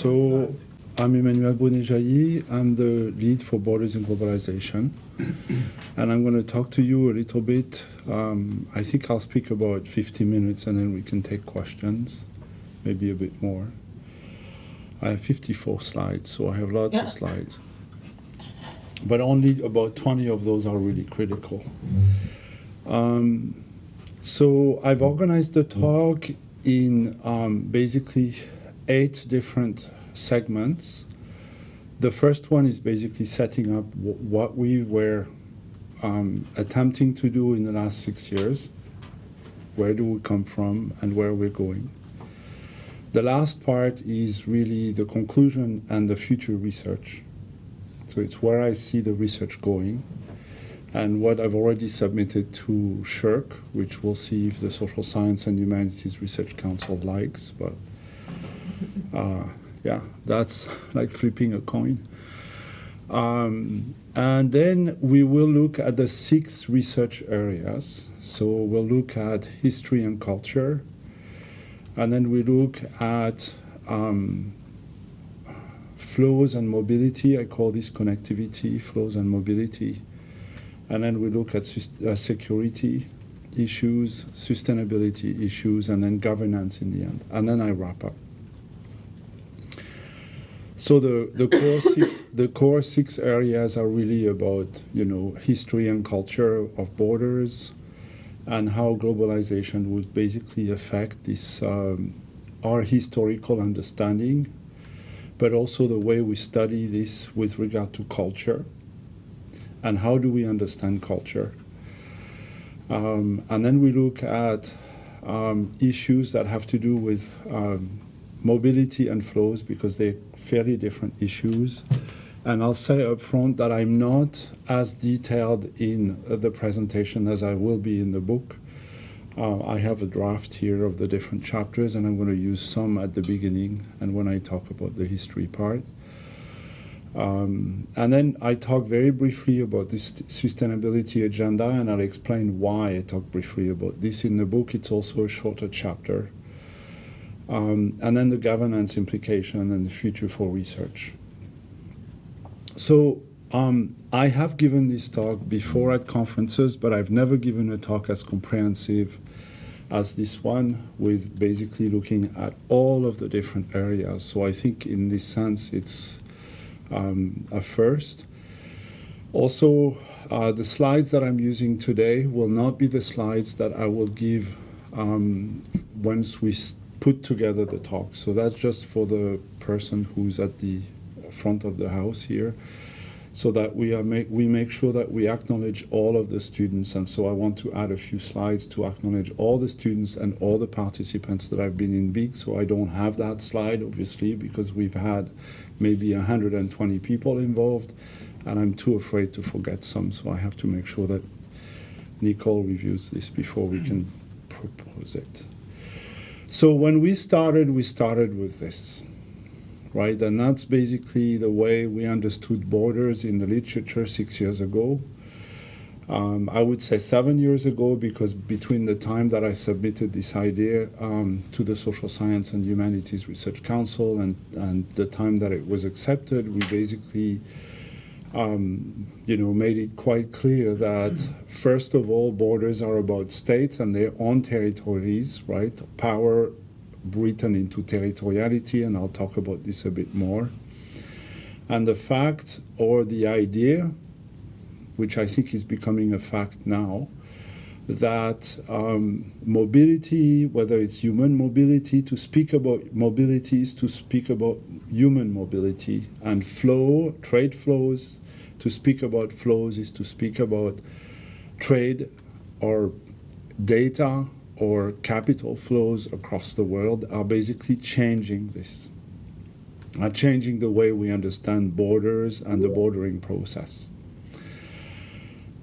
So I'm Emmanuel Brunet-Jailly. I'm the lead for Borders and Globalization. And I'm going to talk to you a little bit. I think I'll speak about 50 minutes and then we can take questions, maybe a bit more. I have 54 slides, so I have lots of slides. But only about 20 of those are really critical. So I've organized the talk in basically 8 different segments. The first one is basically setting up what we were attempting to do in the last 6 years. Where do we come from and where we're going? The last part is really the conclusion and the future research. So it's where I see the research going and what I've already submitted to SHRC, which we'll see if the Social Science and Humanities Research Council likes. But yeah, that's like flipping a coin. And then we will look at the 6 research areas. So we'll look at history and culture. And then we look at flows and mobility. I call this connectivity, flows and mobility. And then we look at security issues, sustainability issues, and then governance in the end. And then I wrap up. So the core six areas are really about, history and culture of borders, and how globalization would basically affect this our historical understanding, but also the way we study this with regard to culture, and how do we understand culture. And then we look at issues that have to do with mobility and flows, because they're fairly different issues. And I'll say up front that I'm not as detailed in the presentation as I will be in the book. I have a draft here of the different chapters, and I'm going to use some at the beginning and when I talk about the history part. And then I talk very briefly about this sustainability agenda, and I'll explain why I talk briefly about this in the book. It's also a shorter chapter. And then the governance implication and the future for research. So I have given this talk before at conferences, but I've never given a talk as comprehensive as this one, with basically looking at all of the different areas. So I think in this sense it's a first. Also, the slides that I'm using today will not be the slides that I will give once we put together the talk. So that's just for the person who's at the front of the house here, so that we make sure that we acknowledge all of the students. And so I want to add a few slides to acknowledge all the students and all the participants that have been in BIG. So I don't have that slide, obviously, because we've had maybe 120 people involved, and I'm too afraid to forget some. So I have to make sure that Nicole reviews this before we can propose it. So when we started with this, right? And that's basically the way we understood borders in the literature 6 years ago. I would say 7 years ago, because between the time that I submitted this idea to the Social Science and Humanities Research Council and the time that it was accepted, we basically made it quite clear that, first of all, borders are about states and their own territories, right? Power written into territoriality, and I'll talk about this a bit more. And the fact, or the idea, which I think is becoming a fact now, that mobility, whether it's human mobility, to speak about mobility is to speak about human mobility, and flow, trade flows, to speak about flows is to speak about trade or data or capital flows across the world, are basically changing this, are changing the way we understand borders and the bordering process.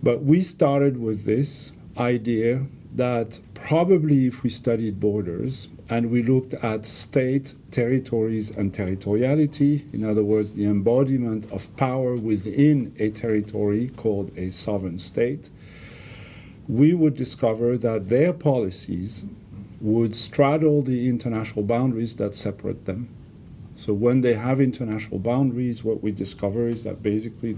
But we started with this idea that probably if we studied borders and we looked at state, territories, and territoriality, in other words, the embodiment of power within a territory called a sovereign state, we would discover that their policies would straddle the international boundaries that separate them. So when they have international boundaries, what we discover is that basically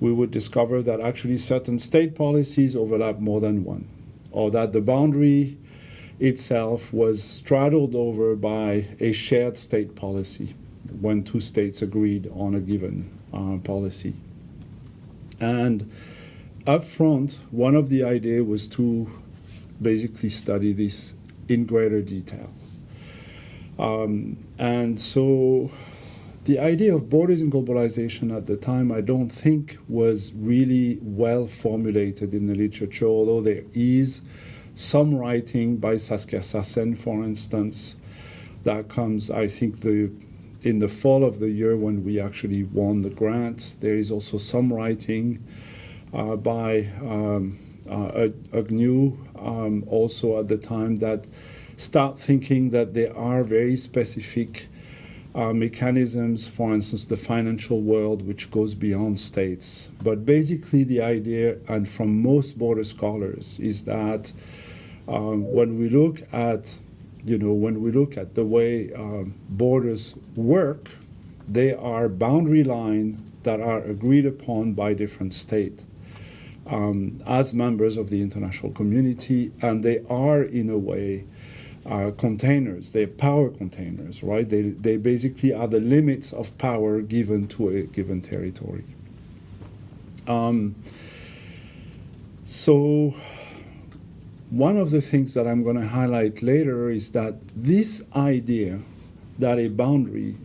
we would discover that actually certain state policies overlap more than one, or that the boundary itself was straddled over by a shared state policy when two states agreed on a given policy. And up front, one of the ideas was to basically study this in greater detail. And so the idea of borders in globalization at the time, I don't think was really well formulated in the literature, although there is some writing by Saskia Sassen, for instance, that comes, I think, in the fall of the year when we actually won the grant. There is also some writing by Agnew also at the time that start thinking that there are very specific mechanisms, for instance, the financial world, which goes beyond states. But basically the idea, and from most border scholars, is that when we look at the way borders work, they are boundary lines that are agreed upon by different states as members of the international community, and they are, in a way, containers. They're power containers, right? They basically are the limits of power given to a given territory. So one of the things that I'm going to highlight later is that this idea that a boundary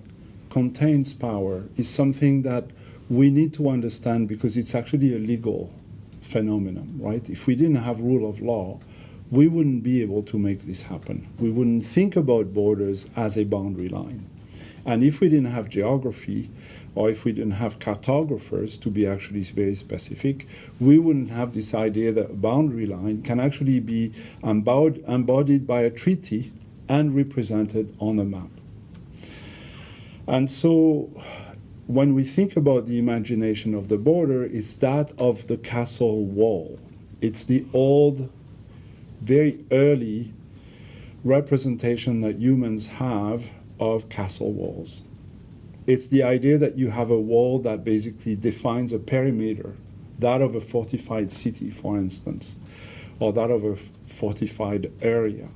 contains power is something that we need to understand because it's actually a legal phenomenon, right? If we didn't have rule of law, we wouldn't be able to make this happen. We wouldn't think about borders as a boundary line. And if we didn't have geography, or if we didn't have cartographers to be actually very specific, we wouldn't have this idea that a boundary line can actually be embodied by a treaty and represented on a map. And so when we think about the imagination of the border, it's that of the castle wall. It's the old, very early representation that humans have of castle walls. It's the idea that you have a wall that basically defines a perimeter, that of a fortified city, for instance, or that of a fortified area.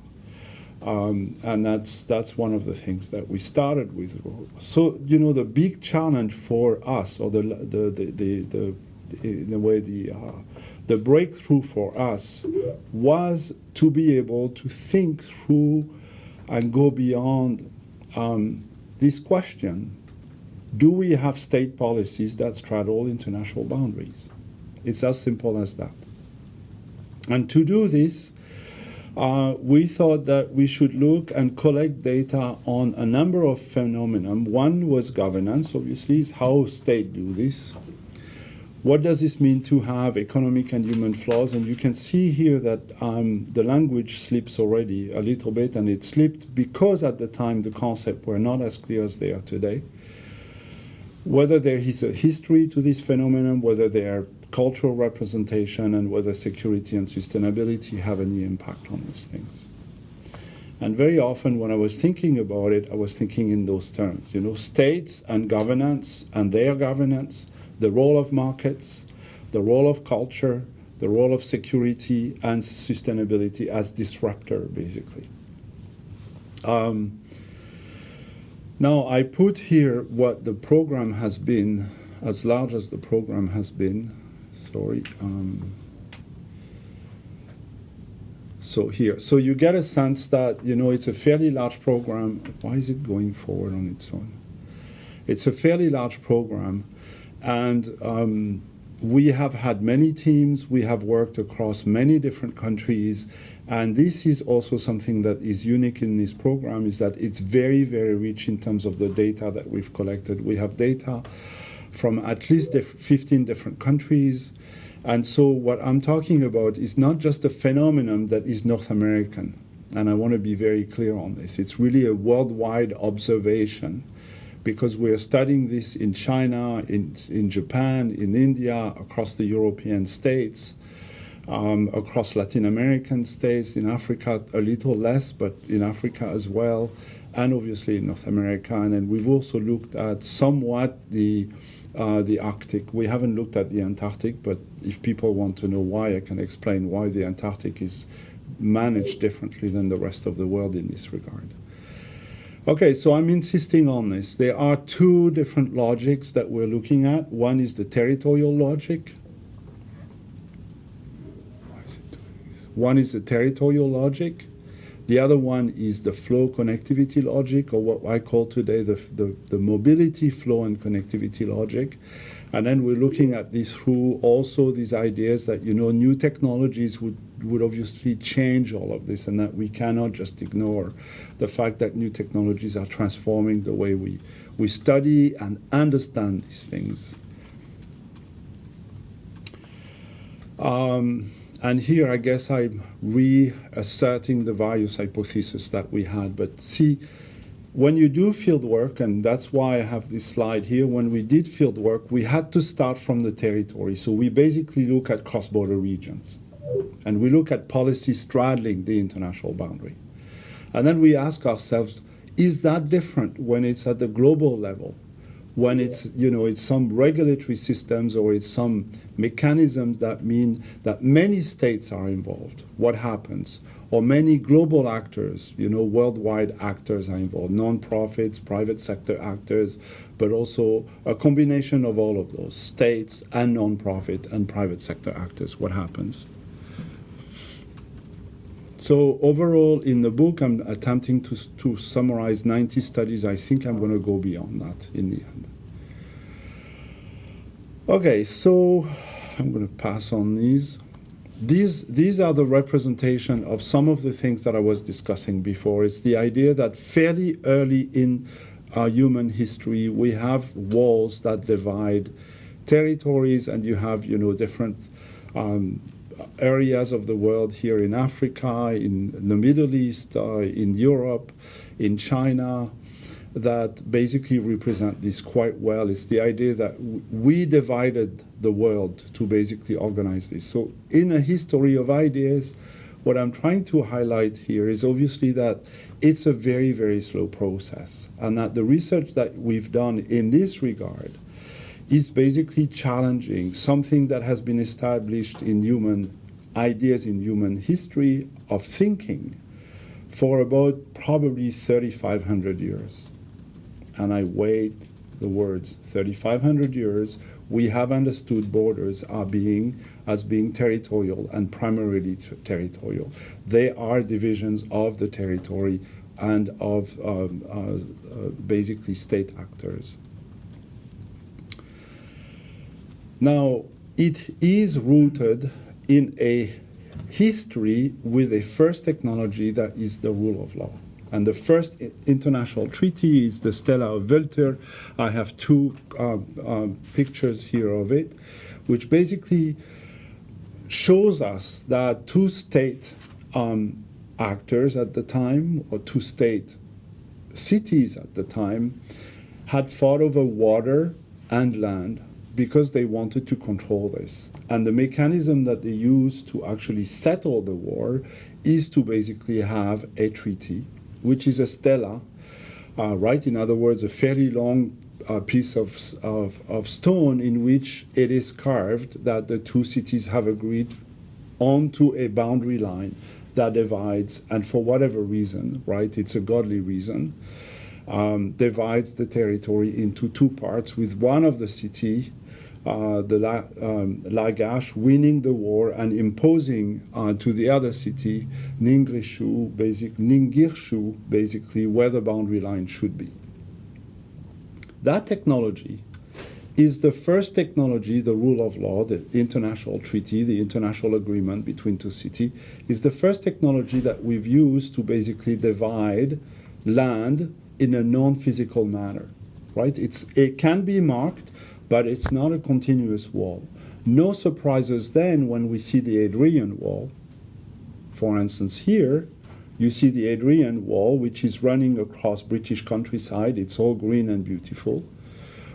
And that's one of the things that we started with. So, the big challenge for us, or in a way the breakthrough for us, was to be able to think through and go beyond this question: do we have state policies that straddle international boundaries? It's as simple as that. And to do this, we thought that we should look and collect data on a number of phenomena. One was governance, obviously, is how states do this. What does this mean to have economic and human flows? And you can see here that the language slips already a little bit, and it slipped because at the time the concepts were not as clear as they are today. Whether there is a history to this phenomenon, whether there are cultural representation, and whether security and sustainability have any impact on these things. And very often when I was thinking about it, I was thinking in those terms, states and governance and their governance, the role of markets, the role of culture, the role of security and sustainability as disruptor, basically. Now, I put here what the program has been, as large as the program has been. Sorry. So here. So you get a sense that, it's a fairly large program. Why is it going forward on its own? It's a fairly large program. And we have had many teams. We have worked across many different countries. And this is also something that is unique in this program, is that it's very, very rich in terms of the data that we've collected. We have data from at least 15 different countries. And so what I'm talking about is not just a phenomenon that is North American. And I want to be very clear on this. It's really a worldwide observation, because we're studying this in China, in Japan, in India, across the European states, across Latin American states, in Africa a little less, but in Africa as well, and obviously in North America. And then we've also looked at somewhat the Arctic. We haven't looked at the Antarctic, but if people want to know why, I can explain why the Antarctic is managed differently than the rest of the world in this regard. Okay, so I'm insisting on this. There are two different logics that we're looking at. One is the territorial logic. One is the territorial logic. The other one is the flow connectivity logic, or what I call today the mobility, flow, and connectivity logic. And then we're looking at this through also these ideas that, new technologies would obviously change all of this, and that we cannot just ignore the fact that new technologies are transforming the way we study and understand these things. And here, I guess I'm reasserting the various hypotheses that we had. But see, when you do field work, and that's why I have this slide here, when we did field work, we had to start from the territory. So we basically look at cross-border regions. And we look at policy straddling the international boundary. And then we ask ourselves, is that different when it's at the global level? When it's, it's some regulatory systems or it's some mechanisms that mean that many states are involved. What happens? Or many global actors, worldwide actors are involved, non-profits, private sector actors, but also a combination of all of those, states and non-profit and private sector actors. What happens? So overall, in the book, I'm attempting to summarize 90 studies. I think I'm going to go beyond that in the end. Okay, so I'm going to pass on these. These are the representation of some of the things that I was discussing before. It's the idea that fairly early in our human history, we have walls that divide territories, and you have, different areas of the world here in Africa, in the Middle East, in Europe, in China, that basically represent this quite well. It's the idea that we divided the world to basically organize this. So in a history of ideas, what I'm trying to highlight here is obviously that it's a very, very slow process, and that the research that we've done in this regard is basically challenging something that has been established in human ideas, in human history of thinking for about probably 3,500 years. And I weight the words 3,500 years, we have understood borders as being territorial and primarily territorial. They are divisions of the territory and of basically state actors. Now, it is rooted in a history with a first technology that is the rule of law. And the first international treaty is the Stella of Welter. I have two pictures here of it, which basically shows us that two state actors at the time, or two state cities at the time, had fought over water and land because they wanted to control this. And the mechanism that they used to actually settle the war is to basically have a treaty, which is a stela, right? In other words, a fairly long piece of stone in which it is carved that the two cities have agreed onto a boundary line that divides, and for whatever reason, right, it's a godly reason, divides the territory into two parts, with one of the city, the Lagash, winning the war and imposing to the other city, Ningirshu, basically where the boundary line should be. That technology is the first technology, the rule of law, the international treaty, the international agreement between two cities, is the first technology that we've used to basically divide land in a non-physical manner, right? It can be marked, but it's not a continuous wall. No surprises then when we see the Adrian Wall. For instance, here, you see the Adrian Wall, which is running across British countryside. It's all green and beautiful.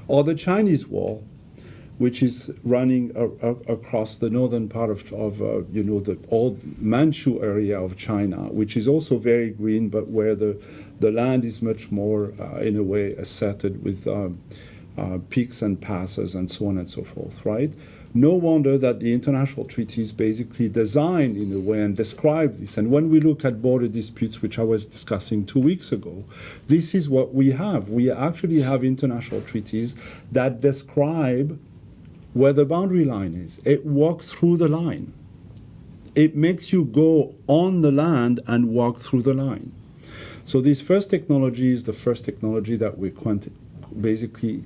Or the Chinese Wall, which is running across the northern part of the old Manchu area of China, which is also very green, but where the land is much more, in a way, asserted with peaks and passes and so on and so forth, right? No wonder that the international treaties basically designed in a way and describe this. And when we look at border disputes, which I was discussing 2 weeks ago, this is what we have. We actually have international treaties that describe where the boundary line is. It walks through the line. It makes you go on the land and walk through the line. So this first technology is the first technology that we basically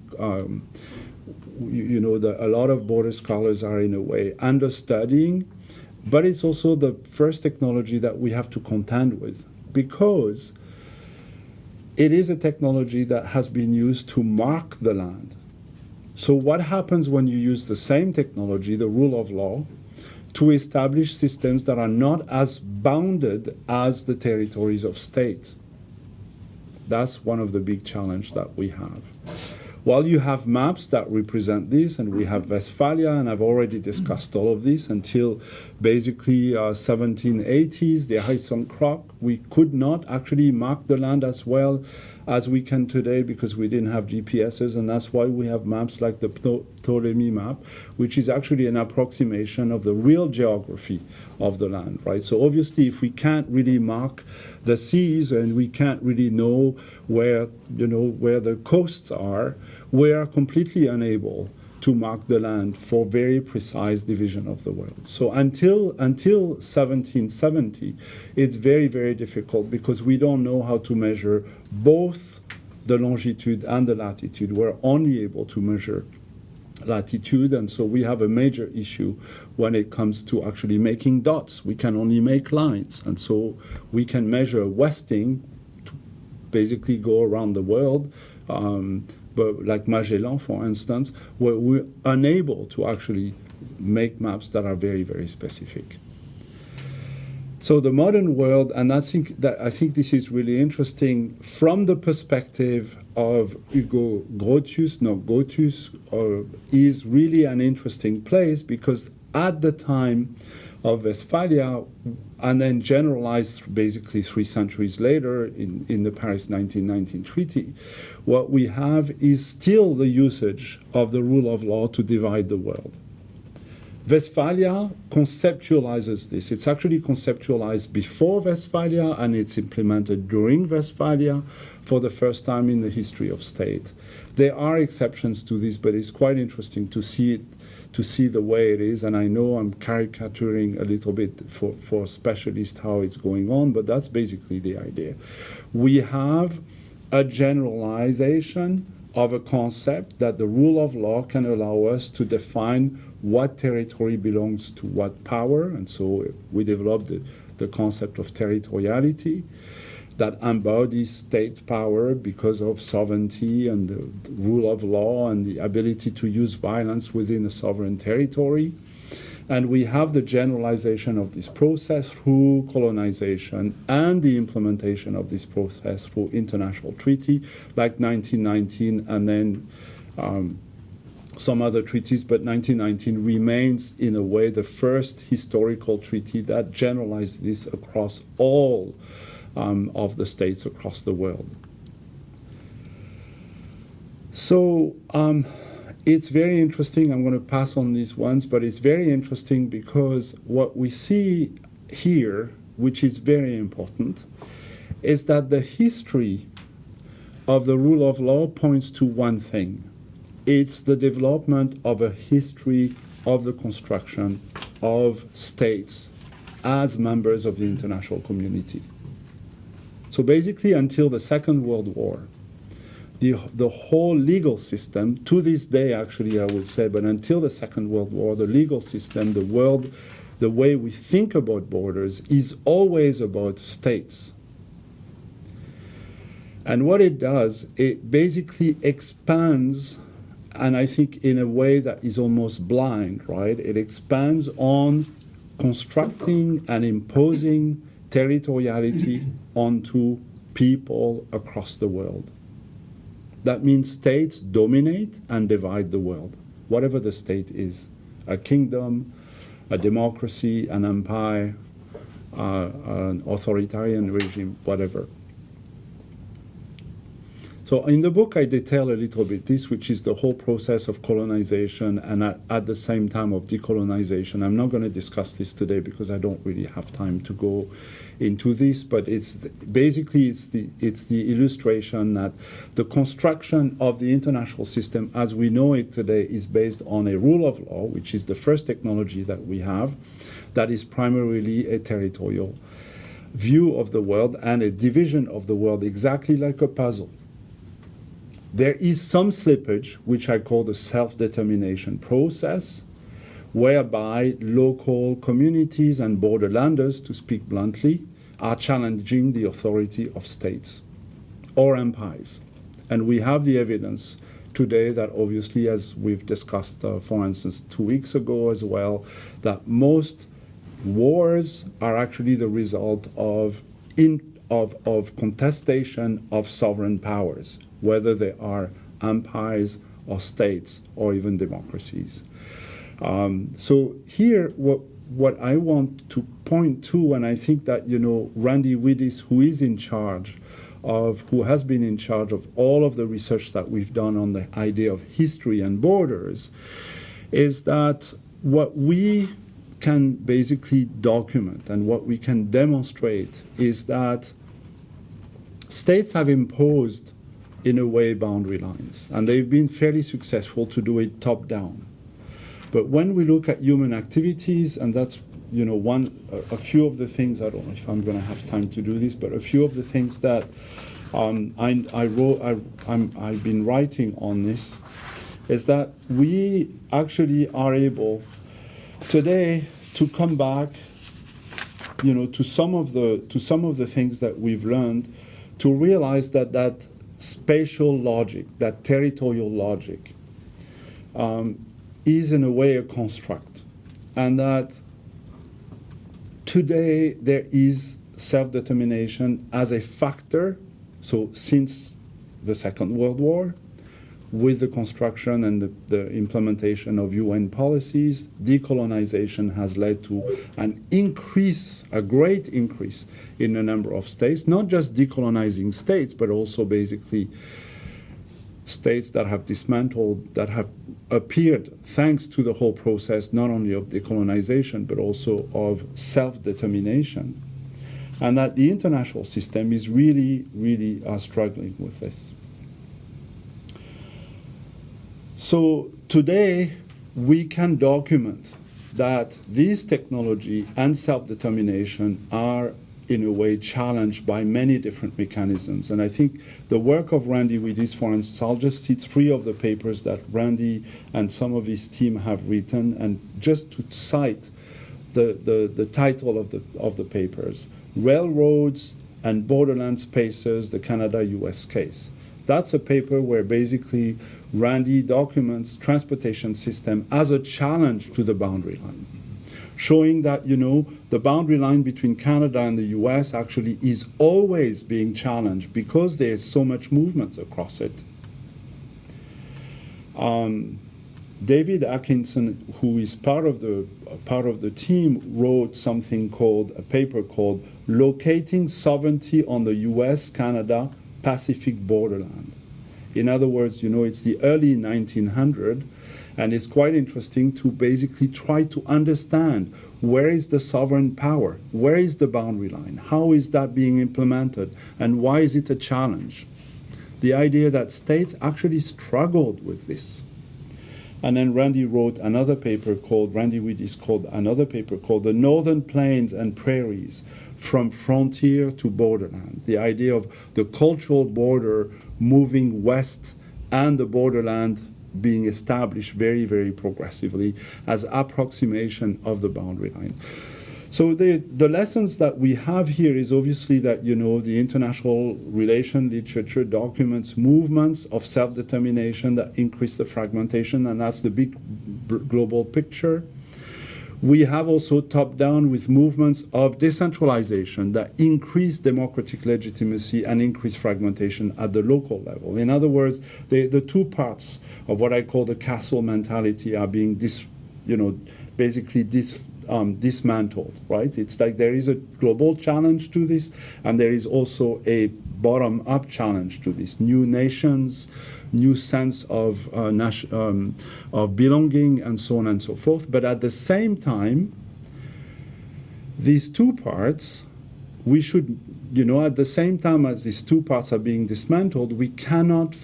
a lot of border scholars are in a way understudying, but it's also the first technology that we have to contend with, because it is a technology that has been used to mark the land. So what happens when you use the same technology, the rule of law, to establish systems that are not as bounded as the territories of states? That's one of the big challenges that we have. While you have maps that represent this, and we have Westphalia, and I've already discussed all of this until basically 1780s, the Heisenkrog, we could not actually mark the land as well as we can today because we didn't have GPSs, and that's why we have maps like the Ptolemy map, which is actually an approximation of the real geography of the land, right? So obviously, if we can't really mark the seas and we can't really know where the coasts are, we are completely unable to mark the land for very precise division of the world. So until 1770, it's very, very difficult because we don't know how to measure both the longitude and the latitude. We're only able to measure latitude, and so we have a major issue when it comes to actually making dots. We can only make lines, and so we can measure westing to basically go around the world, but like Magellan, for instance, where we're unable to actually make maps that are very, very specific. So the modern world, and I think this is really interesting from the perspective of Hugo Grotius, is really an interesting place because at the time of Westphalia, and then generalized basically 3 centuries later in the Paris 1919 treaty, what we have is still the usage of the rule of law to divide the world. Westphalia conceptualizes this. It's actually conceptualized before Westphalia, and it's implemented during Westphalia for the first time in the history of state. There are exceptions to this, but it's quite interesting to see it, to see the way it is. And I know I'm caricaturing a little bit for specialists how it's going on, but that's basically the idea. We have a generalization of a concept that the rule of law can allow us to define what territory belongs to what power, and so we developed the concept of territoriality that embodies state power because of sovereignty and the rule of law and the ability to use violence within a sovereign territory. And we have the generalization of this process through colonization and the implementation of this process through international treaty like 1919 and then some other treaties, but 1919 remains in a way the first historical treaty that generalized this across all of the states across the world. So it's very interesting. I'm going to pass on these ones, but it's very interesting because what we see here, which is very important, is that the history of the rule of law points to one thing. It's the development of a history of the construction of states as members of the international community. So basically, until the Second World War, the whole legal system, to this day actually I would say, but until the Second World War, the legal system, the world, the way we think about borders is always about states. And what it does, it basically expands, and I think in a way that is almost blind, right? It expands on constructing and imposing territoriality onto people across the world. That means states dominate and divide the world. whatever the state is, a kingdom, a democracy, an empire, an authoritarian regime, whatever. So in the book I detail a little bit this, which is the whole process of colonization and at the same time of decolonization. I'm not going to discuss this today because I don't really have time to go into this, but it's basically it's the illustration that the construction of the international system as we know it today is based on a rule of law, which is the first technology that we have, that is primarily a territorial view of the world and a division of the world exactly like a puzzle. There is some slippage, which I call the self-determination process, whereby local communities and borderlanders, to speak bluntly, are challenging the authority of states or empires. And we have the evidence today that obviously, as we've discussed, for instance, 2 weeks ago as well, that most wars are actually the result of contestation of sovereign powers, whether they are empires or states or even democracies. So here, what I want to point to, and I think that, Randy Widdis, who has been in charge of all of the research that we've done on the idea of history and borders, is that what we can basically document and what we can demonstrate is that states have imposed, in a way, boundary lines, and they've been fairly successful to do it top-down. But when we look at human activities, and that's a few of the things, I don't know if I'm going to have time to do this, but a few of the things that I've been writing on this, is that we actually are able today to come back, to some of the things that we've learned, to realize that spatial logic, that territorial logic, is in a way a construct, and that today there is self-determination as a factor. So since the Second World War, with the construction and the implementation of UN policies, decolonization has led to a great increase in the number of states, not just decolonizing states, but also basically states that have dismantled, that have appeared thanks to the whole process, not only of decolonization, but also of self-determination. And that the international system is really, really struggling with this. So today, we can document that this technology and self-determination are, in a way, challenged by many different mechanisms. And I think the work of Randy Widdis, for instance, I'll just cite 3 of the papers that Randy and some of his team have written, and just to cite the title of the papers: Railroads and Borderland Spaces, the Canada-US Case. That's a paper where basically Randy documents transportation system as a challenge to the boundary line, showing that, the boundary line between Canada and the US actually is always being challenged because there's so much movement across it. David Atkinson, who is part of the team, wrote a paper called Locating Sovereignty on the US-Canada Pacific Borderland. In other words, it's the early 1900s, and it's quite interesting to basically try to understand where is the sovereign power, where is the boundary line, how is that being implemented, and why is it a challenge? The idea that states actually struggled with this. And then Randy Widdis called another paper called The Northern Plains and Prairies, From Frontier to Borderland. The idea of the cultural border moving west and the borderland being established very, very progressively as approximation of the boundary line. So the lessons that we have here is obviously that, the international relation literature documents movements of self-determination that increase the fragmentation, and that's the big global picture. We have also top-down with movements of decentralization that increase democratic legitimacy and increase fragmentation at the local level. In other words, the two parts of what I call the castle mentality are being basically dismantled, right? It's like there is a global challenge to this, and there is also a bottom-up challenge to this. New nations, new sense of belonging, and so on and so forth. But at the same time, these two parts, we should, at the same time as these two parts are being dismantled, we cannot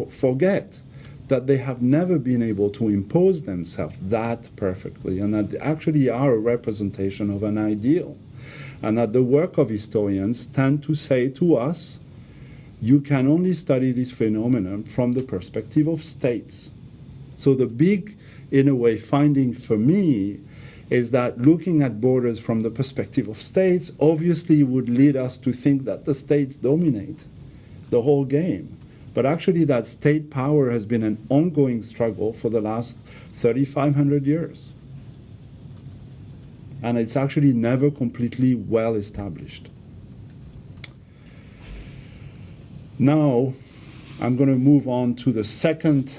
forget that they have never been able to impose themselves that perfectly, and that they actually are a representation of an ideal. And that the work of historians tend to say to us, you can only study this phenomenon from the perspective of states. So the big, in a way, finding for me is that looking at borders from the perspective of states obviously would lead us to think that the states dominate the whole game. But actually that state power has been an ongoing struggle for the last 3,500 years. And it's actually never completely well established. Now, I'm going to move on to the second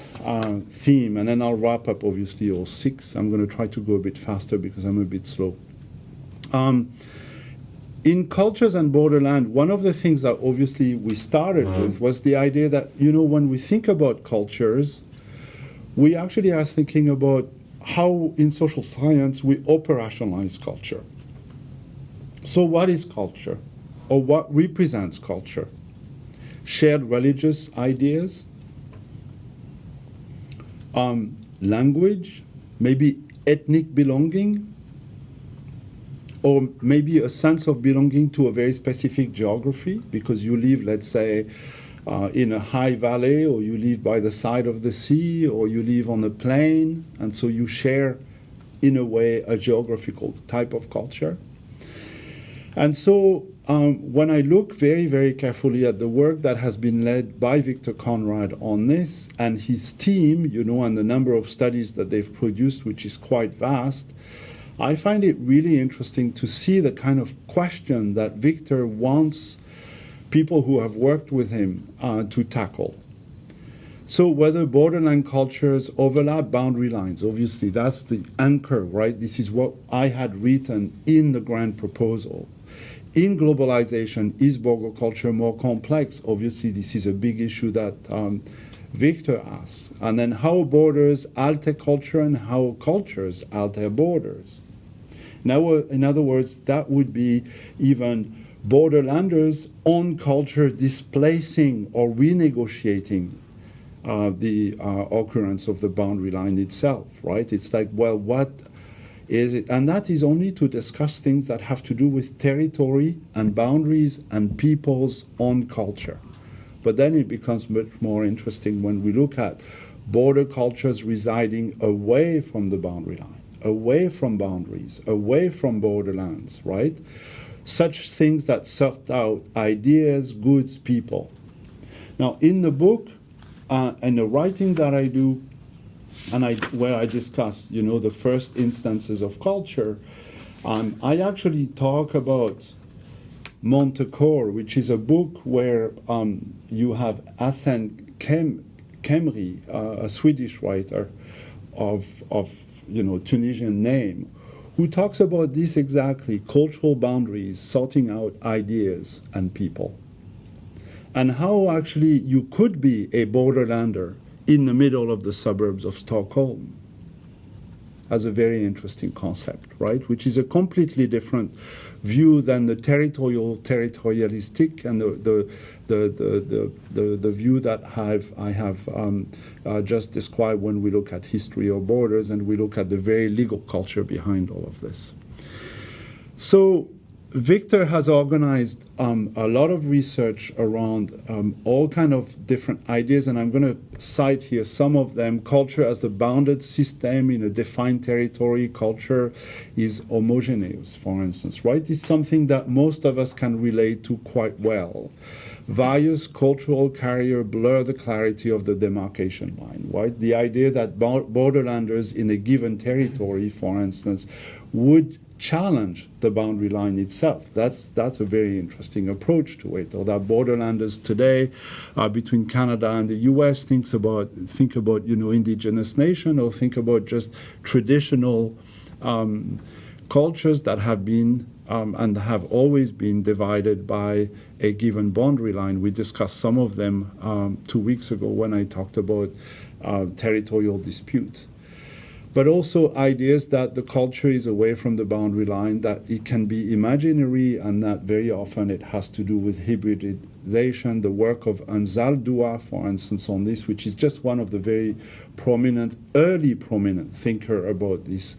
theme, and then I'll wrap up, obviously, all six. I'm going to try to go a bit faster because I'm a bit slow. In Cultures and Borderland, one of the things that obviously we started with was the idea that, when we think about cultures, we actually are thinking about how in social science we operationalize culture. So what is culture? Or what represents culture? Shared religious ideas, language, maybe ethnic belonging, or maybe a sense of belonging to a very specific geography, because you live, let's say, in a high valley, or you live by the side of the sea, or you live on a plain, and so you share, in a way, a geographical type of culture. And so when I look very, very carefully at the work that has been led by Victor Konrad on this, and his team, and the number of studies that they've produced, which is quite vast, I find it really interesting to see the kind of question that Victor wants people who have worked with him to tackle. So whether borderland cultures overlap boundary lines, obviously that's the anchor, right? This is what I had written in the grand proposal. In globalization, is border culture more complex? Obviously, this is a big issue that Victor asks. And then how borders alter culture and how cultures alter borders. Now, in other words, that would be even borderlanders' own culture displacing or renegotiating the occurrence of the boundary line itself, right? It's like, well, what is it? And that is only to discuss things that have to do with territory and boundaries and people's own culture. But then it becomes much more interesting when we look at border cultures residing away from the boundary line, away from boundaries, away from borderlands, right? Such things that sort out ideas, goods, people. Now, in the book, and the writing that I do, and where I discuss, the first instances of culture, I actually talk about Montecore, which is a book where you have Hassan Khemri, a Swedish writer of Tunisian name, who talks about this exactly, cultural boundaries, sorting out ideas and people. And how actually you could be a borderlander in the middle of the suburbs of Stockholm as a very interesting concept, right? Which is a completely different view than the territorialistic and the view that I have just described when we look at history or borders and we look at the very legal culture behind all of this. So Victor has organized a lot of research around all kind of different ideas, and I'm going to cite here some of them. Culture as the bounded system in a defined territory. Culture is homogeneous, for instance, right? It's something that most of us can relate to quite well. various cultural carriers blur the clarity of the demarcation line, right? The idea that borderlanders in a given territory, for instance, would challenge the boundary line itself. That's a very interesting approach to it. Or that borderlanders today between Canada and the U.S. think about indigenous nation, or think about just traditional cultures that have been and have always been divided by a given boundary line. We discussed some of them 2 weeks ago when I talked about territorial dispute. But also ideas that the culture is away from the boundary line, that it can be imaginary, and that very often it has to do with hybridization. The work of Anzaldúa, for instance, on this, which is just one of the very early prominent thinker about this.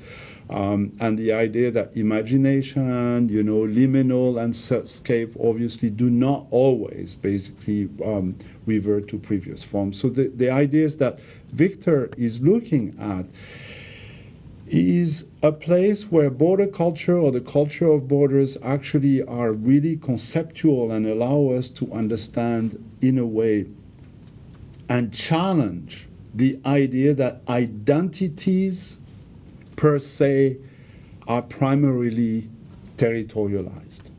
And the idea that imagination, liminal and scape obviously do not always basically revert to previous forms. So the ideas that Victor is looking at is a place where border culture, or the culture of borders, actually are really conceptual and allow us to understand in a way and challenge the idea that identities per se are primarily territorialized.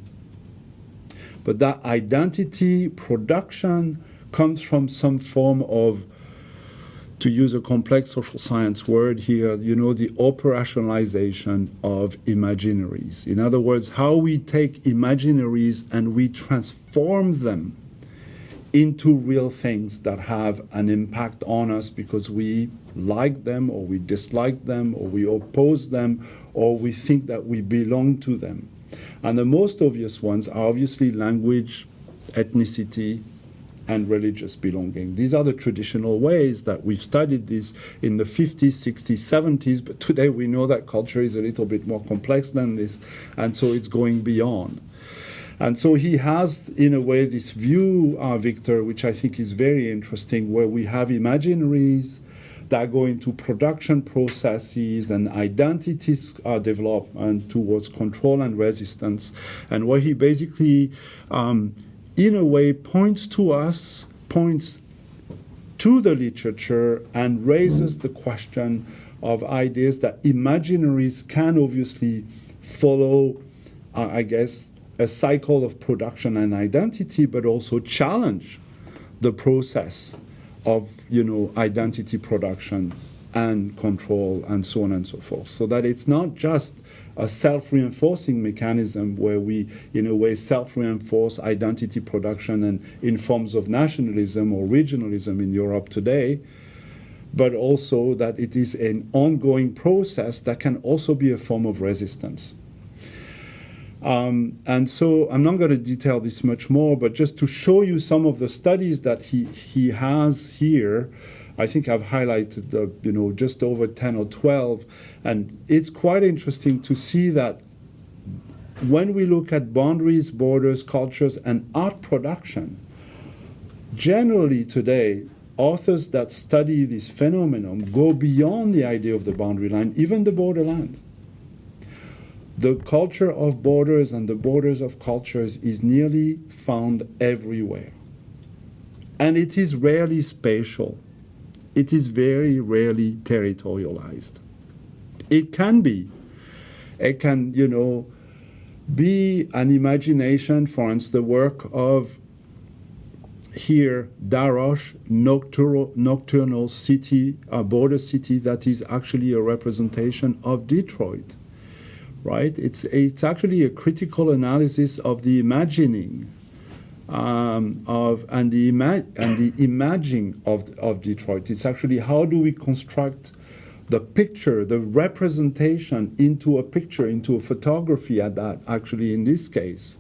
But that identity production comes from some form of, to use a complex social science word here, the operationalization of imaginaries. In other words, how we take imaginaries and we transform them into real things that have an impact on us because we like them, or we dislike them, or we oppose them, or we think that we belong to them. And the most obvious ones are obviously language, ethnicity, and religious belonging. These are the traditional ways that we've studied this in the 50s, 60s, 70s, but today we know that culture is a little bit more complex than this, and so it's going beyond. And so he has, in a way, this view, Victor, which I think is very interesting, where we have imaginaries that go into production processes and identities development towards control and resistance, and where he basically in a way points to the literature and raises the question of ideas that imaginaries can obviously follow, a cycle of production and identity, but also challenge the process of, identity production and control and so on and so forth. So that it's not just a self-reinforcing mechanism where we, in a way, self-reinforce identity production and in forms of nationalism or regionalism in Europe today, but also that it is an ongoing process that can also be a form of resistance. And so I'm not going to detail this much more, but just to show you some of the studies that he has here. I think I've highlighted just over 10 or 12, and it's quite interesting to see that when we look at boundaries, borders, cultures, and art production, generally today, authors that study this phenomenon go beyond the idea of the boundary line, even the borderland. The culture of borders and the borders of cultures is nearly found everywhere. And it is rarely spatial. It is very rarely territorialized. It can be. It can, be an imagination, for instance, the work of here, Darosh, nocturnal city, a border city that is actually a representation of Detroit, right? It's actually a critical analysis of the imagining and the imaging of Detroit. It's actually how do we construct the picture, the representation into a picture, into a photography at that, actually in this case,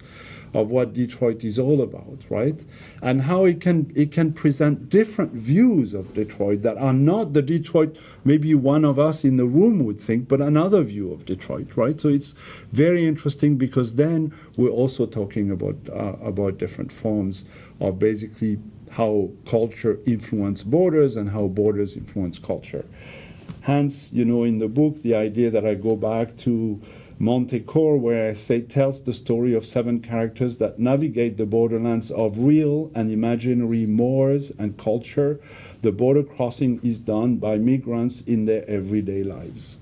of what Detroit is all about, right? And how it can present different views of Detroit that are not the Detroit maybe one of us in the room would think, but another view of Detroit, right? So it's very interesting because then we're also talking about different forms of basically how culture influence borders and how borders influence culture. Hence, in the book, the idea that I go back to Montecore, where I say tells the story of 7 characters that navigate the borderlands of real and imaginary mores and culture. The border crossing is done by migrants in their everyday lives,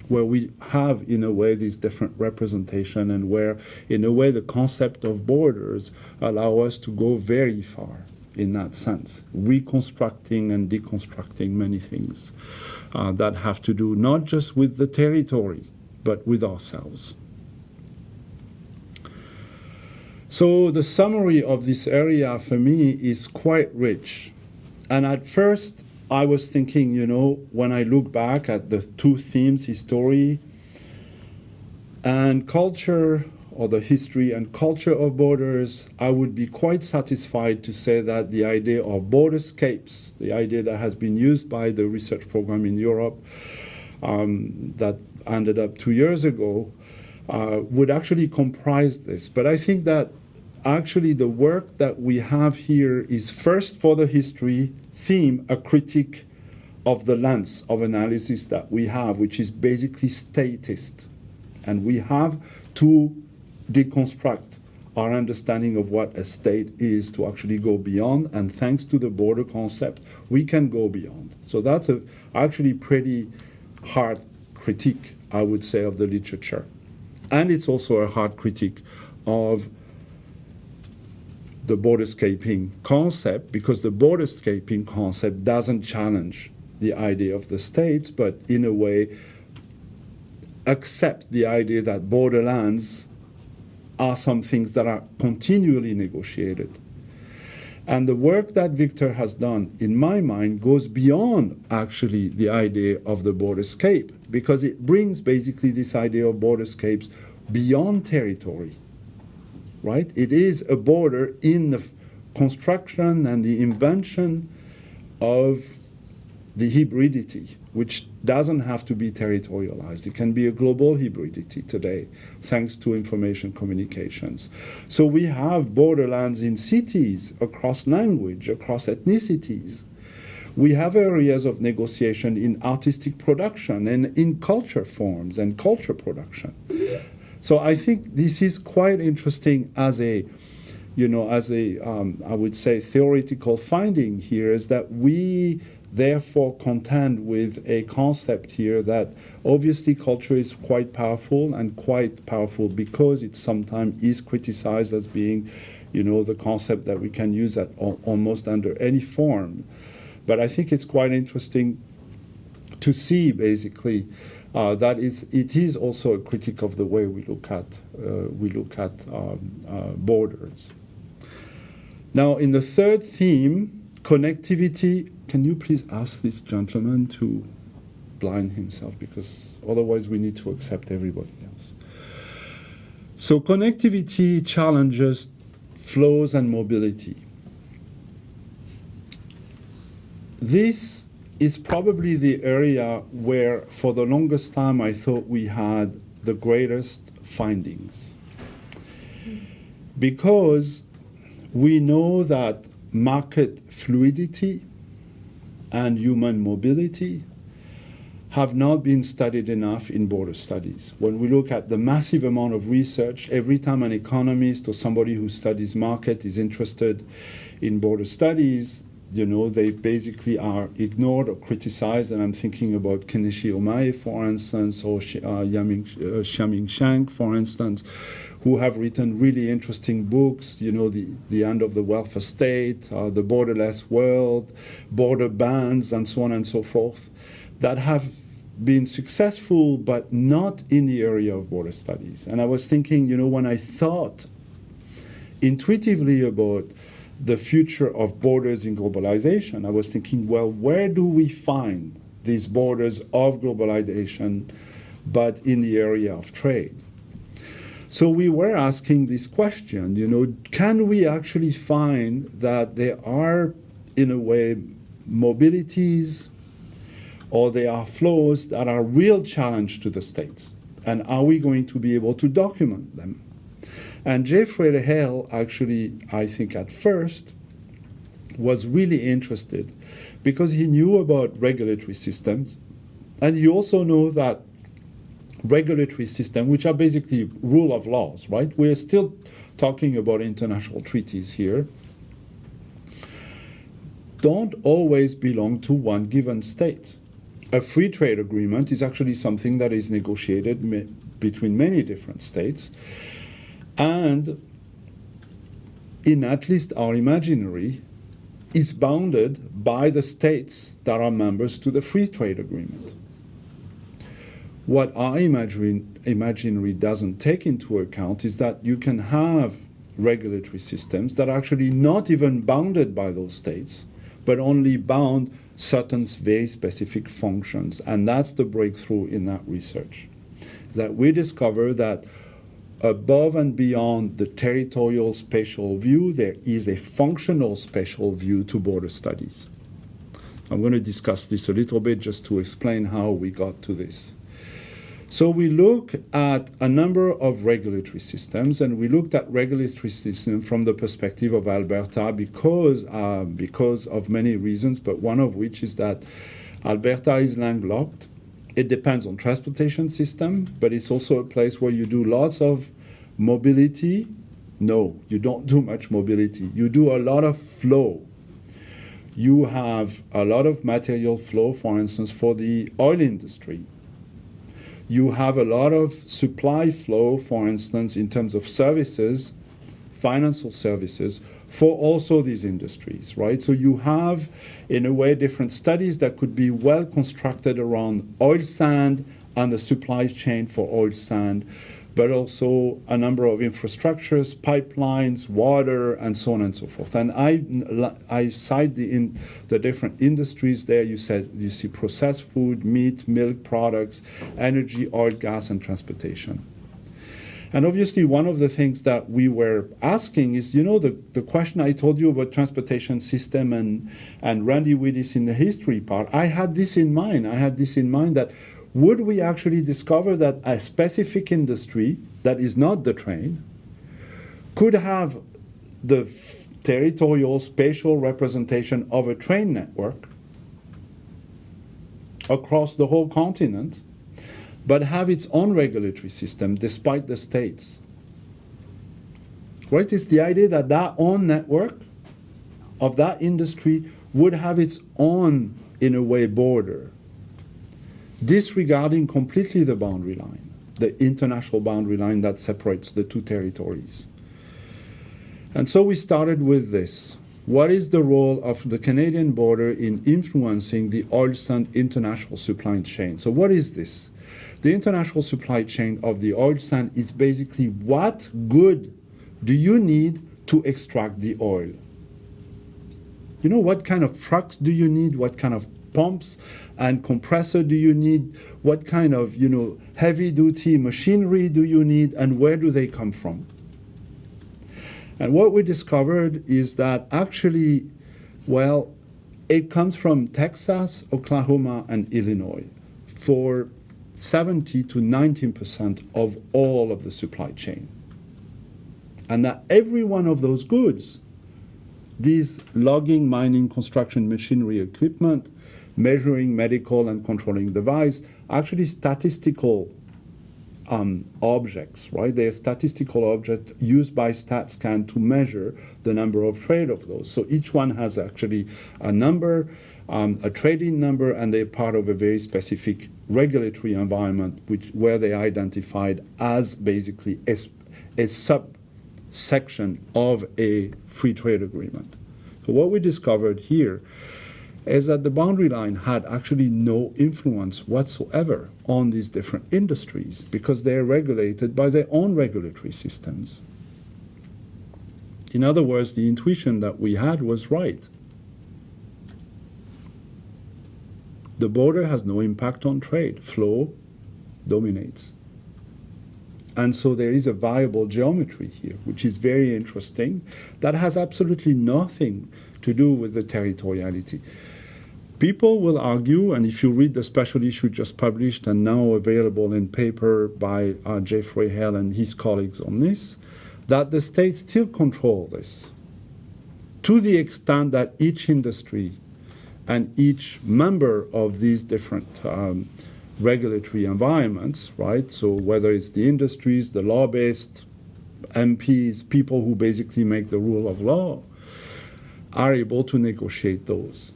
where we have, in a way, these different representation, and where, in a way, the concept of borders allow us to go very far in that sense, reconstructing and deconstructing many things that have to do not just with the territory, but with ourselves. So the summary of this area for me is quite rich. And at first, I was thinking, you know, when I look back at the 2 themes, history and culture, or the history and culture of borders, I would be quite satisfied to say that the idea of borderscapes, the idea that has been used by the research program in Europe that ended up 2 years ago, would actually comprise this. But I think that actually the work that we have here is first, for the history theme, a critique of the lens of analysis that we have, which is basically statist. And we have to deconstruct our understanding of what a state is to actually go beyond, and thanks to the border concept, we can go beyond. So that's a actually pretty hard critique, I would say, of the literature. And it's also a hard critique of the borderscaping concept, because the borderscaping concept doesn't challenge the idea of the states, but in a way accept the idea that borderlands are some things that are continually negotiated. And the work that Victor has done, in my mind, goes beyond actually the idea of the borderscape, because it brings basically this idea of borderscapes beyond territory, right? It is a border in the construction and the invention of the hybridity, which doesn't have to be territorialized. It can be a global hybridity today, thanks to information communications. So we have borderlands in cities, across language, across ethnicities. We have areas of negotiation in artistic production and in culture forms and culture production. So I think this is quite interesting as a, I would say, theoretical finding here, is that we therefore contend with a concept here that obviously culture is quite powerful because it sometimes is criticized as being, the concept that we can use at almost under any form. But I think it's quite interesting to see basically that it is also a critique of the way we look at borders. Now, in the third theme, connectivity. Can you please ask this gentleman to blind himself, because otherwise we need to accept everybody else. So connectivity challenges flows and mobility. This is probably the area where for the longest time I thought we had the greatest findings, because we know that market fluidity and human mobility have not been studied enough in border studies. When we look at the massive amount of research, every time an economist or somebody who studies market is interested in border studies, they basically are ignored or criticized. And I'm thinking about Kenichi Omae, for instance, or Xiaming Shang, for instance, who have written really interesting books, the End of the Welfare State, The Borderless World, Border Bans, and so on and so forth, that have been successful, but not in the area of border studies. And I was thinking, when I thought intuitively about the future of borders in globalization, I was thinking, well, where do we find these borders of globalization, but in the area of trade? So we were asking this question, can we actually find that there are, in a way, mobilities or there are flows that are real challenge to the states? And are we going to be able to document them? And Jeffrey Hale actually, I think at first, was really interested because he knew about regulatory systems, and he also knew that regulatory system, which are basically rule of laws, right? We're still talking about international treaties here, don't always belong to one given state. A free trade agreement is actually something that is negotiated between many different states, and in at least our imaginary, is bounded by the states that are members to the free trade agreement. What our imaginary doesn't take into account is that you can have regulatory systems that are actually not even bounded by those states, but only bound certain very specific functions. And that's the breakthrough in that research, that we discover that above and beyond the territorial spatial view, there is a functional spatial view to border studies. I'm going to discuss this a little bit just to explain how we got to this. So we look at a number of regulatory systems, and we looked at regulatory systems from the perspective of Alberta because of many reasons, but one of which is that Alberta is landlocked. It depends on transportation system, but it's also a place where you do lots of mobility. No, you don't do much mobility. You do a lot of flow. You have a lot of material flow, for instance, for the oil industry. You have a lot of supply flow, for instance, in terms of services, financial services, for also these industries, right? So you have, in a way, different studies that could be well constructed around oil sand and the supply chain for oil sand, but also a number of infrastructures, pipelines, water, and so on and so forth. And I cite the different industries there. You see processed food, meat, milk products, energy, oil, gas, and transportation. And obviously, one of the things that we were asking is, the question I told you about transportation system and Randy Widdis in the history part, I had this in mind. That would we actually discover that a specific industry that is not the train could have the territorial spatial representation of a train network across the whole continent, but have its own regulatory system despite the states? Right? It's the idea that that own network of that industry would have its own, in a way, border, disregarding completely the boundary line, the international boundary line that separates the two territories. And so we started with this. What is the role of the Canadian border in influencing the oil sand international supply chain? So what is this? The international supply chain of the oil sand is basically what good do you need to extract the oil? What kind of trucks do you need? What kind of pumps and compressor do you need? What kind of, heavy-duty machinery do you need? And where do they come from? And what we discovered is that actually, it comes from Texas, Oklahoma, and Illinois for 70 to 19% of all of the supply chain. And that every one of those goods, these logging, mining, construction, machinery, equipment, measuring, medical, and controlling device, actually statistical objects, right? They're statistical objects used by StatScan to measure the number of trade of those. So each one has actually a number, a trading number, and they're part of a very specific regulatory environment where they identified as basically a subsection of a free trade agreement. So what we discovered here is that the boundary line had actually no influence whatsoever on these different industries because they're regulated by their own regulatory systems. In other words, the intuition that we had was right. The border has no impact on trade. Flow dominates. And so there is a viable geometry here, which is very interesting, that has absolutely nothing to do with the territoriality. People will argue, and if you read the special issue just published and now available in paper by Jeffrey Hale and his colleagues on this, that the states still control this to the extent that each industry and each member of these different regulatory environments, right? So whether it's the industries, the law-based MPs, people who basically make the rule of law, are able to negotiate those.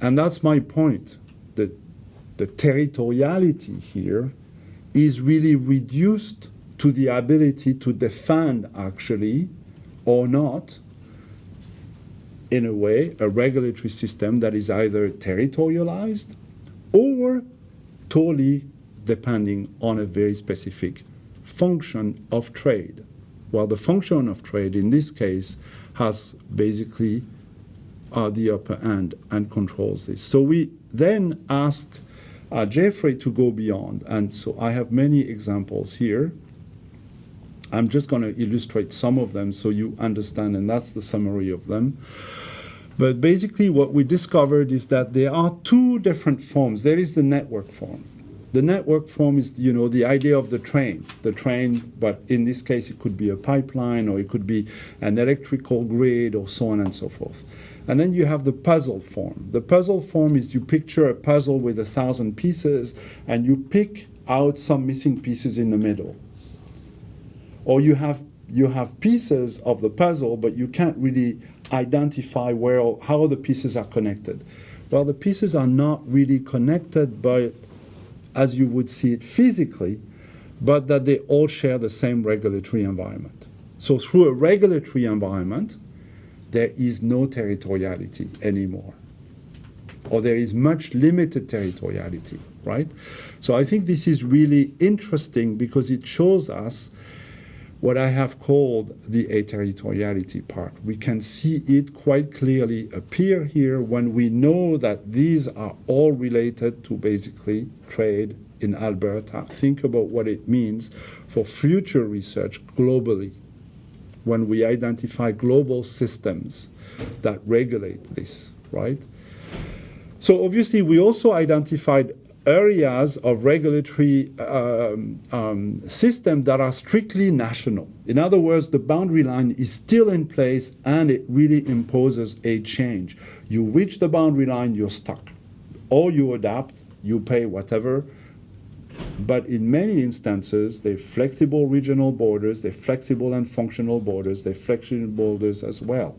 And that's my point, that the territoriality here is really reduced to the ability to defend, actually, or not, in a way, a regulatory system that is either territorialized or totally depending on a very specific function of trade. Well, the function of trade in this case has basically the upper hand and controls this. So we then ask Jeffrey to go beyond, and so I have many examples here. I'm just going to illustrate some of them so you understand, and that's the summary of them. But basically what we discovered is that there are two different forms. There is the network form. The network form is, you know, the idea of the train. The train, but in this case it could be a pipeline, or it could be an electrical grid, or so on and so forth. And then you have the puzzle form. The puzzle form is you picture a puzzle with 1,000 pieces, and you pick out some missing pieces in the middle. Or you have pieces of the puzzle, but you can't really identify how the pieces are connected. Well, the pieces are not really connected, but as you would see it physically, but that they all share the same regulatory environment. So through a regulatory environment, there is no territoriality anymore, or there is much limited territoriality, right? So I think this is really interesting because it shows us what I have called the aterritoriality part. We can see it quite clearly appear here when we know that these are all related to basically trade in Alberta. Think about what it means for future research globally when we identify global systems that regulate this, right? So obviously we also identified areas of regulatory system that are strictly national. In other words, the boundary line is still in place and it really imposes a change. You reach the boundary line, you're stuck. Or you adapt, you pay whatever. But in many instances, they're flexible regional borders, they're flexible and functional borders, they're flexible borders as well.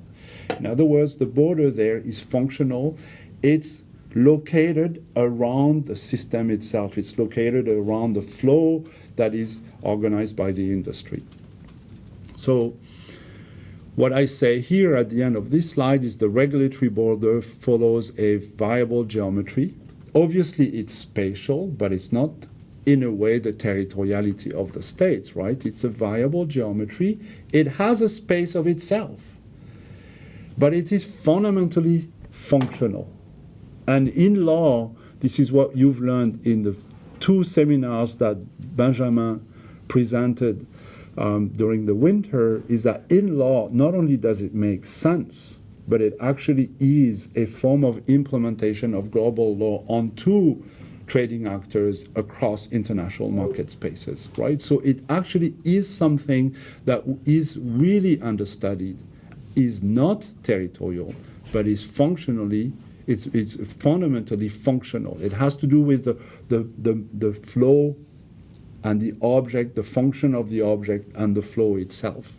In other words, the border there is functional. It's located around the system itself. It's located around the flow that is organized by the industry. So what I say here at the end of this slide is the regulatory border follows a viable geometry. Obviously it's spatial, but it's not in a way the territoriality of the states, right? It's a viable geometry. It has a space of itself, but it is fundamentally functional. And in law, this is what you've learned in the two seminars that Benjamin presented during the winter, is that in law, not only does it make sense, but it actually is a form of implementation of global law onto trading actors across international market spaces, right? So it actually is something that is really understudied, is not territorial, but is functionally it's fundamentally functional. It has to do with the flow and the object, the function of the object and the flow itself.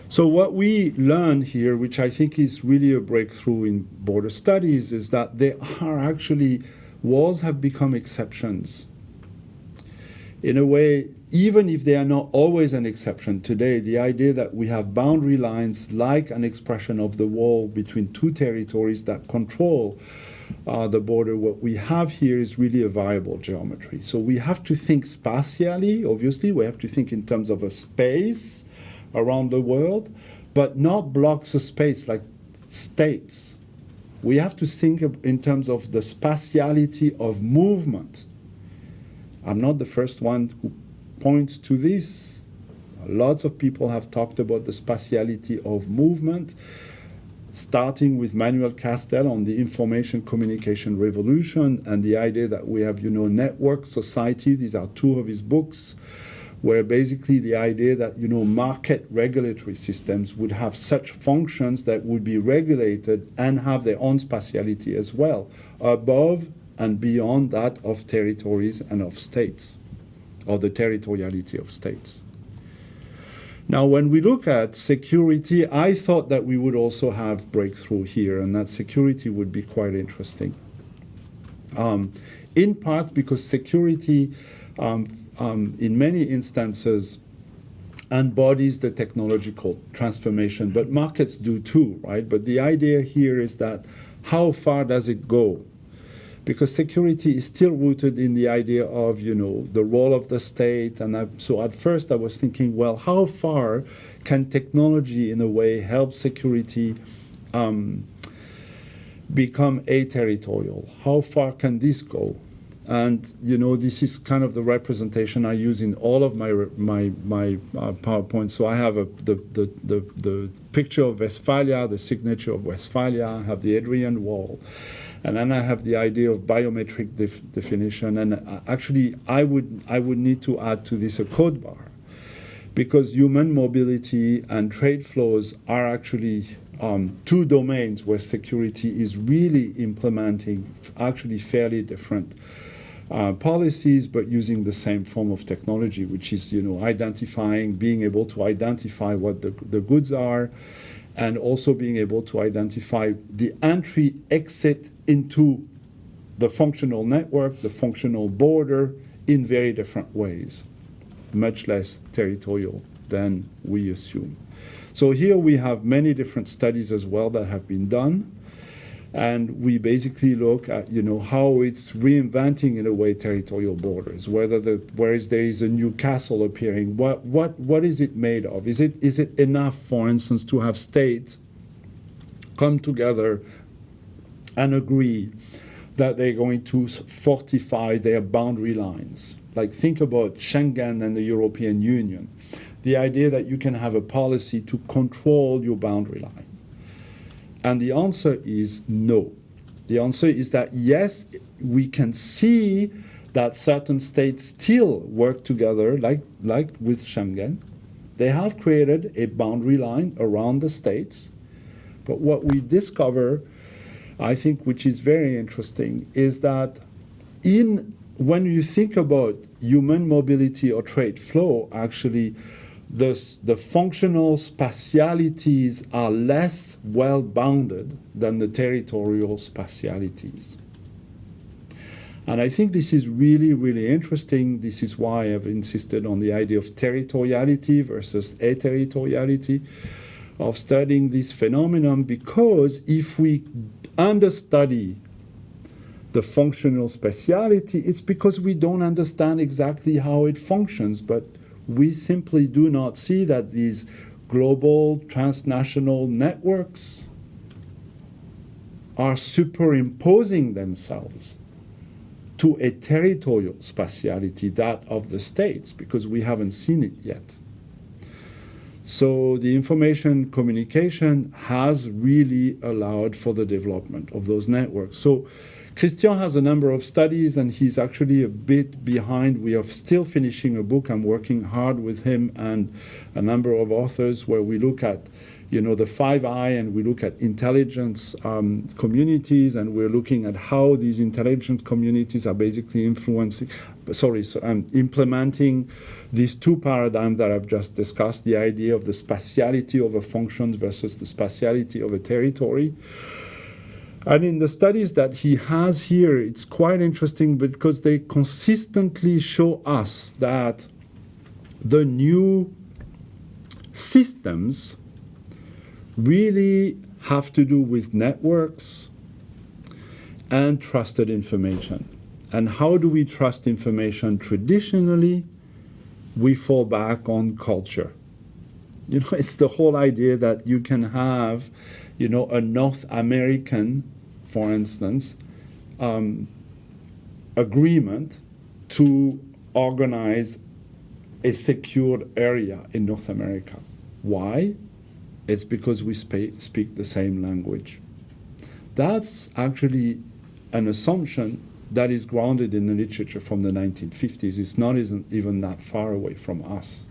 So what we learn here, which I think is really a breakthrough in border studies, is that there are actually, walls have become exceptions. In a way, even if they are not always an exception today, the idea that we have boundary lines like an expression of the wall between two territories that control the border, what we have here is really a viable geometry. So we have to think spatially, obviously, we have to think in terms of a space around the world, but not blocks of space like states. We have to think in terms of the spatiality of movement. I'm not the first one who points to this. Lots of people have talked about the spatiality of movement, starting with Manuel Castel on the information communication revolution and the idea that we have, network society. These are two of his books, where basically the idea that, market regulatory systems would have such functions that would be regulated and have their own spatiality as well, above and beyond that of territories and of states, or the territoriality of states. Now, when we look at security, I thought that we would also have breakthrough here, and that security would be quite interesting. In part because security, in many instances, embodies the technological transformation, but markets do too, right? But the idea here is that how far does it go? Because security is still rooted in the idea of, the role of the state. And so at first I was thinking, well, how far can technology, in a way, help security become aterritorial? How far can this go? And, this is kind of the representation I use in all of my PowerPoints. So I have the picture of Westphalia, the signature of Westphalia, I have the Adrian Wall. And then I have the idea of biometric definition. And actually, I would need to add to this a code bar, because human mobility and trade flows are actually two domains where security is really implementing actually fairly different policies, but using the same form of technology, which is, being able to identify what the goods are, and also being able to identify the entry-exit into the functional network, the functional border, in very different ways, much less territorial than we assume. So here we have many different studies as well that have been done, and we basically look at, how it's reinventing, in a way, territorial borders, whereas there is a new castle appearing, what is it made of? Is it enough, for instance, to have states come together and agree that they're going to fortify their boundary lines? Like, think about Schengen and the European Union. The idea that you can have a policy to control your boundary line. And the answer is no. The answer is that, yes, we can see that certain states still work together, like with Schengen. They have created a boundary line around the states. But what we discover, I think, which is very interesting, is that when you think about human mobility or trade flow, actually, the functional spatialities are less well bounded than the territorial spatialities. And I think this is really, really interesting. This is why I've insisted on the idea of territoriality versus aterritoriality, of studying this phenomenon, because if we understudy the functional spatiality, it's because we don't understand exactly how it functions, but we simply do not see that these global transnational networks are superimposing themselves to a territorial spatiality, that of the states, because we haven't seen it yet. So the information communication has really allowed for the development of those networks. So Christian has a number of studies, and he's actually a bit behind. We are still finishing a book. I'm working hard with him and a number of authors, where we look at, the 5I, and we look at intelligence communities, and we're looking at how these intelligence communities are basically implementing these two paradigms that I've just discussed, the idea of the spatiality of a function versus the spatiality of a territory. And in the studies that he has here, it's quite interesting because they consistently show us that the new systems really have to do with networks and trusted information. And how do we trust information? Traditionally, we fall back on culture. It's the whole idea that you can have, a North American, for instance, agreement to organize a secured area in North America. Why? It's because we speak the same language. That's actually an assumption that is grounded in the literature from the 1950s. It's not even that far away from us.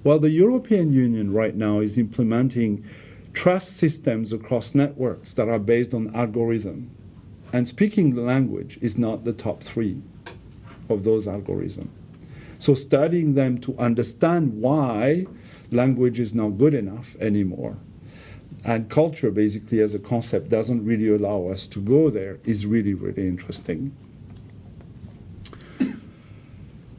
Well, the European Union right now is implementing trust systems across networks that are based on algorithm. And speaking the language is not the top three of those algorithms. So studying them to understand why language is not good enough anymore, and culture basically as a concept doesn't really allow us to go there, is really, really interesting.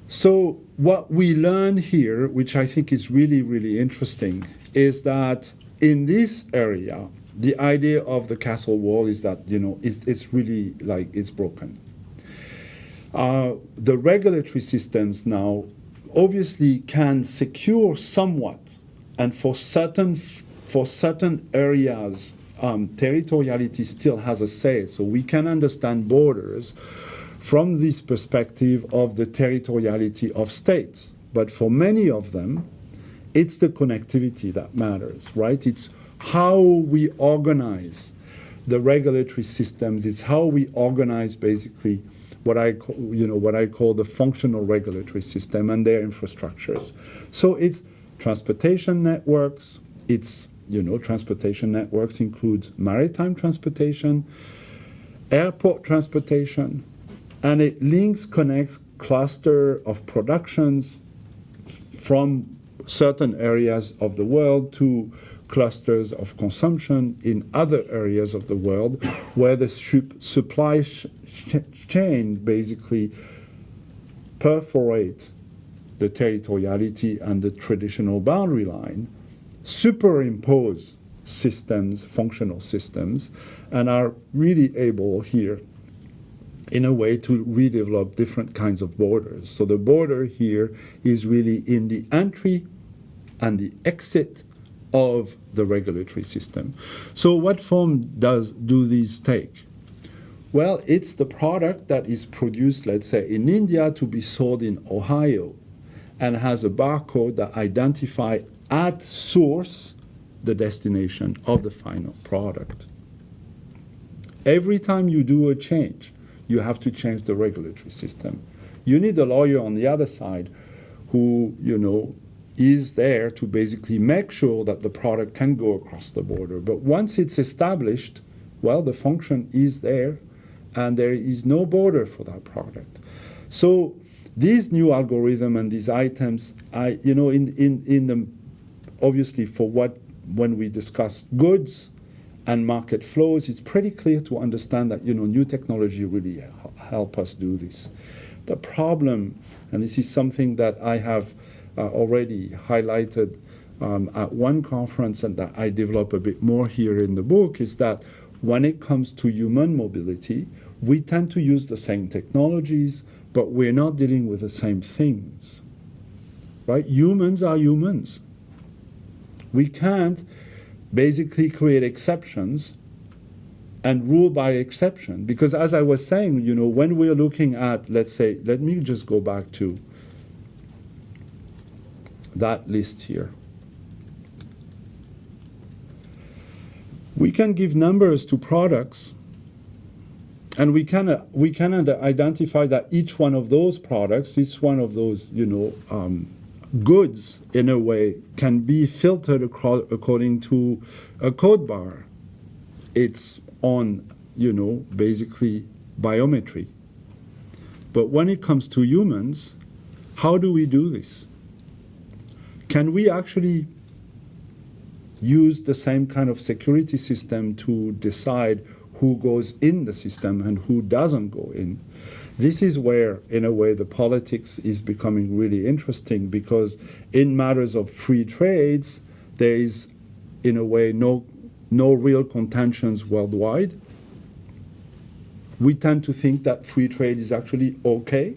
So what we learn here, which I think is really, really interesting, is that in this area, the idea of the castle wall is that, it's really like it's broken. The regulatory systems now obviously can secure somewhat, and for certain areas, territoriality still has a say. So we can understand borders from this perspective of the territoriality of states. But for many of them, it's the connectivity that matters, right? It's how we organize the regulatory systems. It's how we organize basically what I call the functional regulatory system and their infrastructures. So it's transportation networks. It's transportation networks includes maritime transportation, airport transportation, and it connects cluster of productions from certain areas of the world to clusters of consumption in other areas of the world where the supply chain basically perforate the territoriality and the traditional boundary line, superimpose systems, functional systems, and are really able here in a way to redevelop different kinds of borders. So the border here is really in the entry and the exit of the regulatory system. So what form do these take? Well, it's the product that is produced, let's say, in India to be sold in Ohio and has a barcode that identifies at source the destination of the final product. Every time you do a change, you have to change the regulatory system. You need a lawyer on the other side who, is there to basically make sure that the product can go across the border. But once it's established, well, the function is there, and there is no border for that product. So these new algorithms and these items, in the obviously when we discuss goods and market flows, it's pretty clear to understand that new technology really help us do this. The problem, and this is something that I have already highlighted at one conference and that I develop a bit more here in the book, is that when it comes to human mobility, we tend to use the same technologies, but we're not dealing with the same things. Right? Humans are humans. We can't basically create exceptions and rule by exception. Because as I was saying, when we're looking at, let's say, let me just go back to that list here. We can give numbers to products, and we can identify that each one of those products, each one of those, goods, in a way, can be filtered according to a code bar. It's on, basically biometry. But when it comes to humans, how do we do this? Can we actually use the same kind of security system to decide who goes in the system and who doesn't go in? This is where, in a way, the politics is becoming really interesting, because in matters of free trades, there is, in a way, no real contentions worldwide. We tend to think that free trade is actually okay,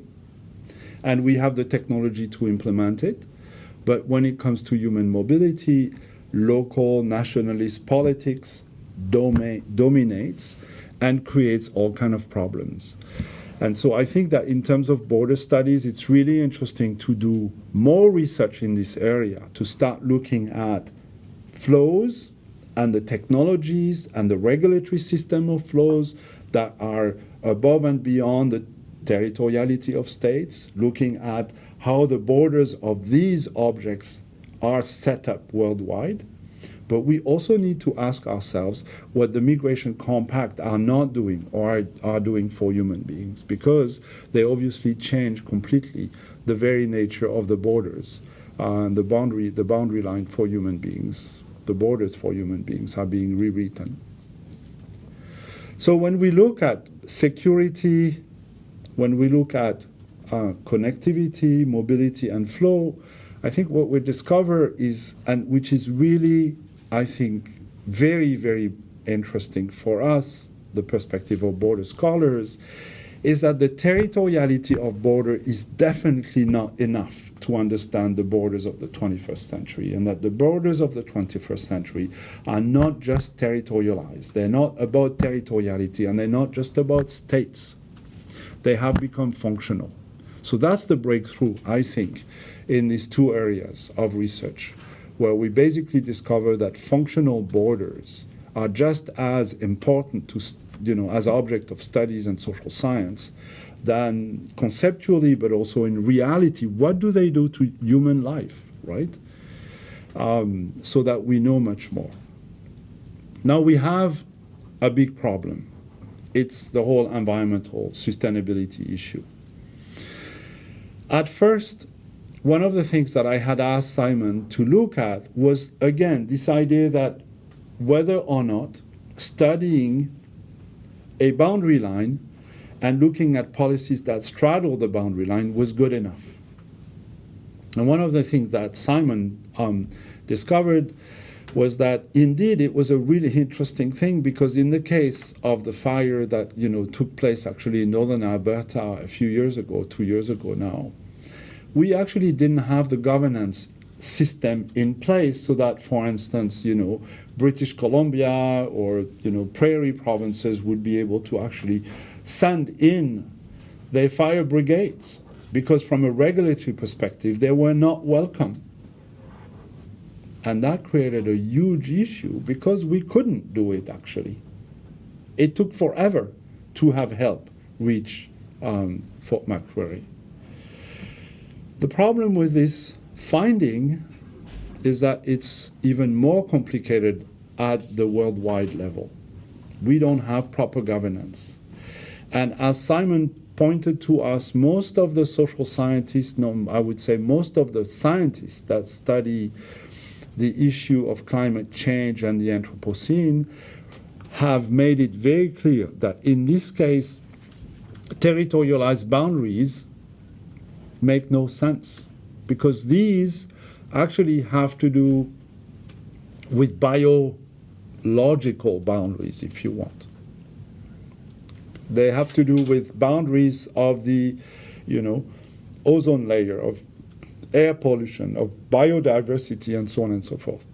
and we have the technology to implement it. But when it comes to human mobility, local nationalist politics dominates and creates all kinds of problems. And so I think that in terms of border studies, it's really interesting to do more research in this area, to start looking at flows and the technologies and the regulatory system of flows that are above and beyond the territoriality of states, looking at how the borders of these objects are set up worldwide. But we also need to ask ourselves what the Migration Compact are not doing or are doing for human beings, because they obviously change completely the very nature of the borders and the boundary line for human beings. The borders for human beings are being rewritten. So when we look at security, when we look at connectivity, mobility, and flow, I think what we discover is, and which is really, I think, very, very interesting for us, the perspective of border scholars, is that the territoriality of border is definitely not enough to understand the borders of the 21st century, and that the borders of the 21st century are not just territorialized. They're not about territoriality, and they're not just about states. They have become functional. So that's the breakthrough, I think, in these two areas of research, where we basically discover that functional borders are just as important to, as object of studies and social science than conceptually, but also in reality. What do they do to human life, right? So that we know much more. Now we have a big problem. It's the whole environmental sustainability issue. At first, one of the things that I had asked Simon to look at was, again, this idea that whether or not studying a boundary line and looking at policies that straddle the boundary line was good enough. And one of the things that Simon discovered was that indeed it was a really interesting thing, because in the case of the fire that took place actually in northern Alberta a few years ago, 2 years ago now, we actually didn't have the governance system in place so that, for instance, British Columbia or prairie provinces would be able to actually send in their fire brigades, because from a regulatory perspective they were not welcome. And that created a huge issue because we couldn't do it actually. It took forever to have help reach Fort McMurray. The problem with this finding is that it's even more complicated at the worldwide level. We don't have proper governance. And as Simon pointed to us, most of the social scientists, I would say most of the scientists that study the issue of climate change and the Anthropocene have made it very clear that in this case, territorialized boundaries make no sense, because these actually have to do with biological boundaries, if you want. They have to do with boundaries of the, ozone layer, of air pollution, of biodiversity, and so on and so forth,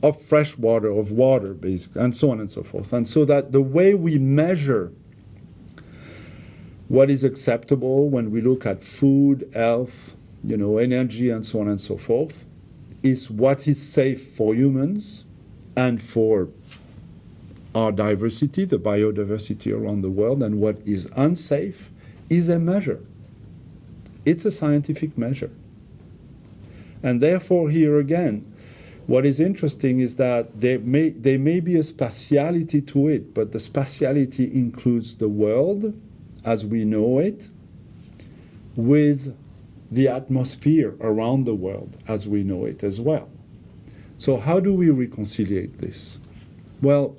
of fresh water, of water, basically, and so on and so forth. And so that the way we measure what is acceptable when we look at food, health, energy, and so on and so forth, is what is safe for humans and for our diversity, the biodiversity around the world, and what is unsafe is a measure. It's a scientific measure. And therefore, here again, what is interesting is that there may be a spatiality to it, but the spatiality includes the world as we know it with the atmosphere around the world as we know it as well. So how do we reconcile this? Well,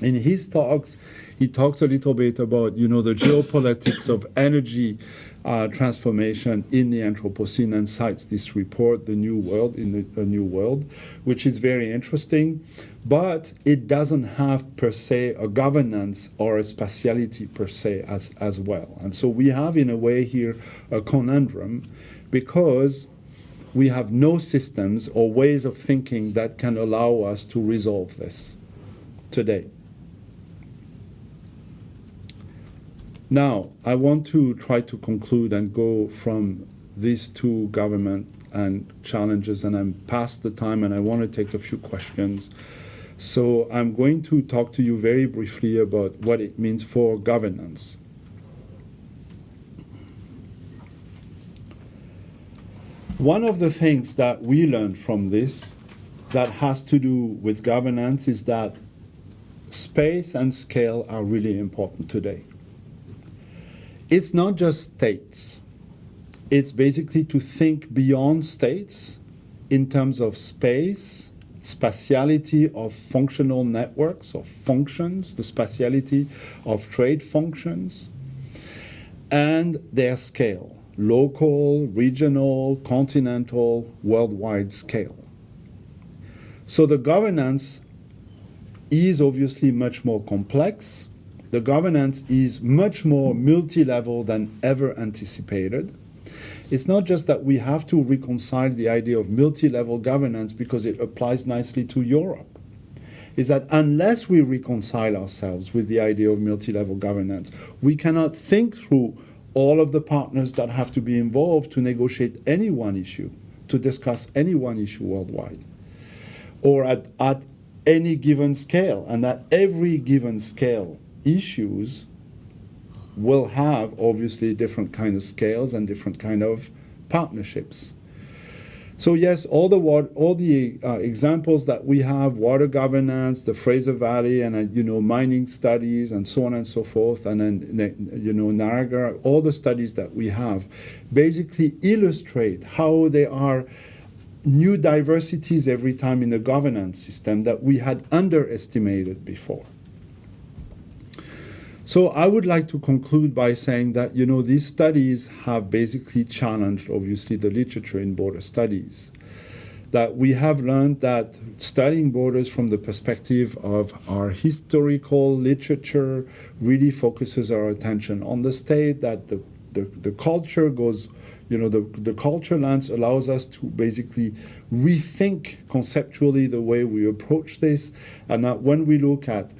in his talks, he talks a little bit about, the geopolitics of energy transformation in the Anthropocene, and cites this report, The New World, A New World, which is very interesting, but it doesn't have per se a governance or a spatiality per se as well. And so we have in a way here a conundrum, because we have no systems or ways of thinking that can allow us to resolve this today. Now, I want to try to conclude and go from these two government and challenges, and I'm past the time, and I want to take a few questions. So I'm going to talk to you very briefly about what it means for governance. One of the things that we learned from this that has to do with governance is that space and scale are really important today. It's not just states. It's basically to think beyond states in terms of space, spatiality of functional networks, of functions, the spatiality of trade functions, and their scale, local, regional, continental, worldwide scale. So the governance is obviously much more complex. The governance is much more multi-level than ever anticipated. It's not just that we have to reconcile the idea of multi-level governance because it applies nicely to Europe. It's that unless we reconcile ourselves with the idea of multi-level governance, we cannot think through all of the partners that have to be involved to negotiate any one issue, to discuss any one issue worldwide, or at any given scale, and that every given scale issues will have obviously different kind of scales and different kind of partnerships. So yes, all the examples that we have, water governance, the Fraser Valley, and mining studies, and so on and so forth, and then Niagara, all the studies that we have, basically illustrate how there are new diversities every time in the governance system that we had underestimated before. So I would like to conclude by saying that, these studies have basically challenged, obviously, the literature in border studies. That we have learned that studying borders from the perspective of our historical literature really focuses our attention on the state, that the culture goes, the culture lens allows us to basically rethink conceptually the way we approach this, and that when we look at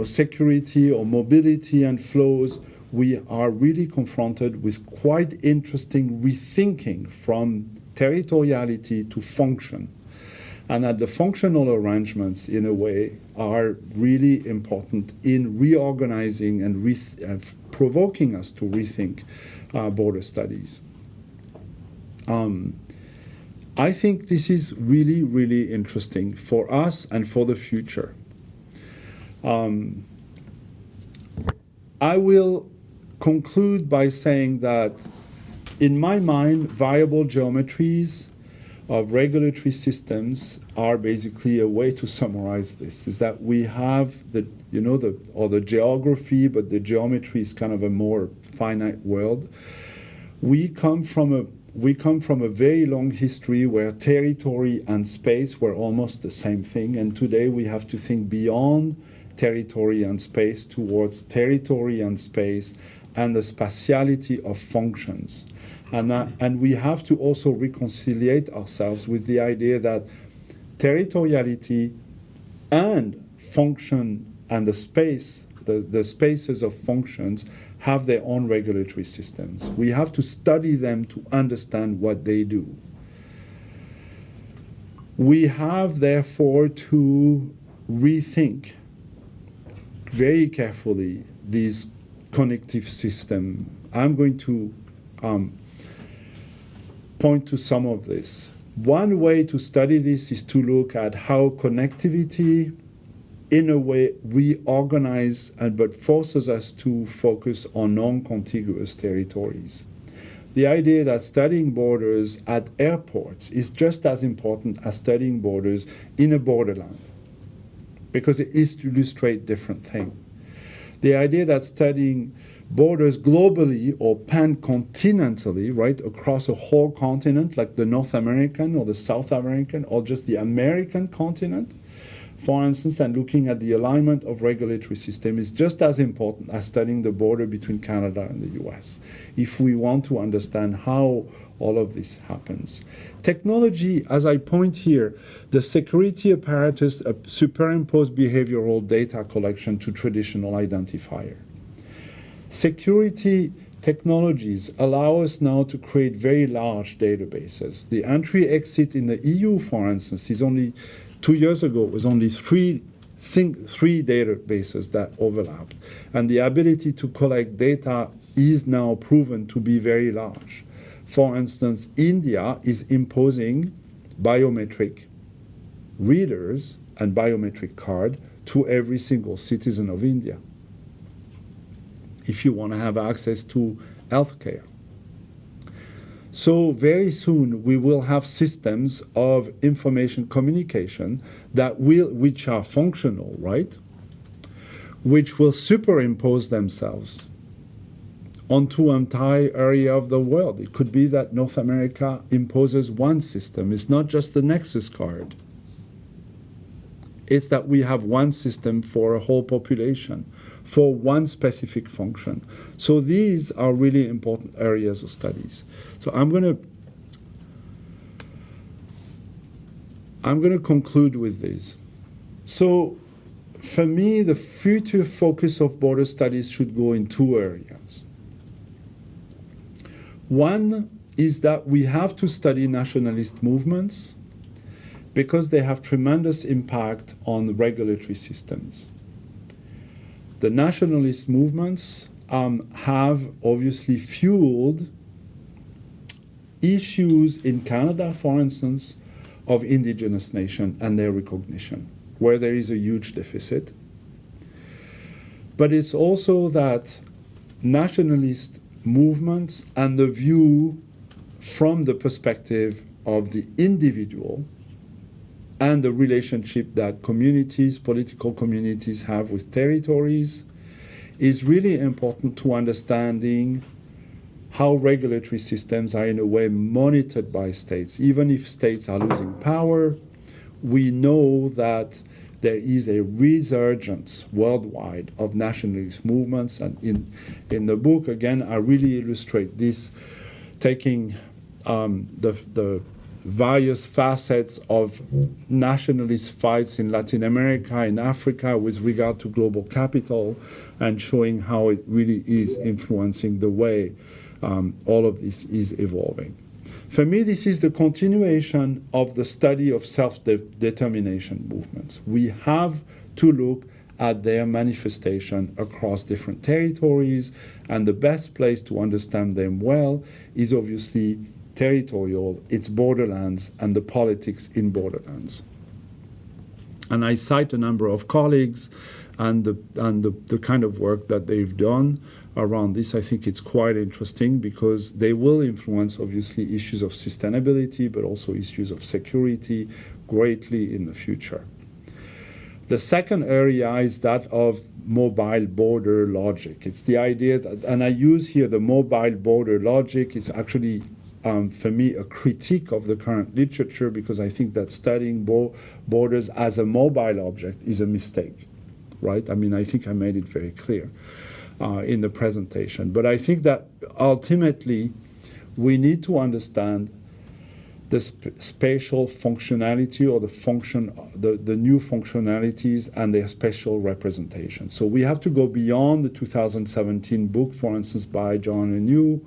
security or mobility and flows, we are really confronted with quite interesting rethinking from territoriality to function. And that the functional arrangements, in a way, are really important in reorganizing and provoking us to rethink border studies. I think this is really, really interesting for us and for the future. I will conclude by saying that, in my mind, viable geometries of regulatory systems are basically a way to summarize this. Is that we have the geography, but the geometry is kind of a more finite world. We come from a very long history where territory and space were almost the same thing, and today we have to think beyond territory and space towards territory and space and the spatiality of functions. And we have to also reconciliate ourselves with the idea that territoriality and function and the space, the spaces of functions, have their own regulatory systems. We have to study them to understand what they do. We have, therefore, to rethink very carefully these connective system. I'm going to point to some of this. One way to study this is to look at how connectivity, in a way, reorganize but forces us to focus on non-contiguous territories. The idea that studying borders at airports is just as important as studying borders in a borderland, because it illustrates different things. The idea that studying borders globally or pan-continentally, right, across a whole continent, like the North American or the South American or just the American continent, for instance, and looking at the alignment of regulatory system is just as important as studying the border between Canada and the US, if we want to understand how all of this happens. Technology, as I point here, the security apparatus superimposed behavioral data collection to traditional identifier. Security technologies allow us now to create very large databases. The entry-exit in the EU, for instance, is only 2 years ago, it was only three databases that overlapped. And the ability to collect data is now proven to be very large. For instance, India is imposing biometric readers and biometric card to every single citizen of India if you want to have access to healthcare. So very soon we will have systems of information communication which are functional, right? Which will superimpose themselves onto an entire area of the world. It could be that North America imposes one system. It's not just the Nexus card. It's that we have one system for a whole population, for one specific function. So these are really important areas of studies. So I'm going to conclude with this. So for me, the future focus of border studies should go in two areas. One is that we have to study nationalist movements because they have tremendous impact on the regulatory systems. The nationalist movements have obviously fueled issues in Canada, for instance, of indigenous nation and their recognition, where there is a huge deficit. But it's also that nationalist movements and the view from the perspective of the individual and the relationship that communities, political communities have with territories is really important to understanding how regulatory systems are in a way monitored by states. Even if states are losing power, we know that there is a resurgence worldwide of nationalist movements. And in the book, again, I really illustrate this, taking the various facets of nationalist fights in Latin America, in Africa, with regard to global capital, and showing how it really is influencing the way all of this is evolving. For me, this is the continuation of the study of self-determination movements. We have to look at their manifestation across different territories, and the best place to understand them well is obviously territorial, its borderlands, and the politics in borderlands. And I cite a number of colleagues and the kind of work that they've done around this. I think it's quite interesting because they will influence, obviously, issues of sustainability, but also issues of security greatly in the future. The second area is that of mobile border logic. It's the idea that, and I use here the mobile border logic, is actually for me a critique of the current literature, because I think that studying borders as a mobile object is a mistake, right? I mean, I think I made it very clear in the presentation. But I think that ultimately we need to understand the spatial functionality, or the new functionalities and their spatial representation. So we have to go beyond the 2017 book, for instance, by John and you,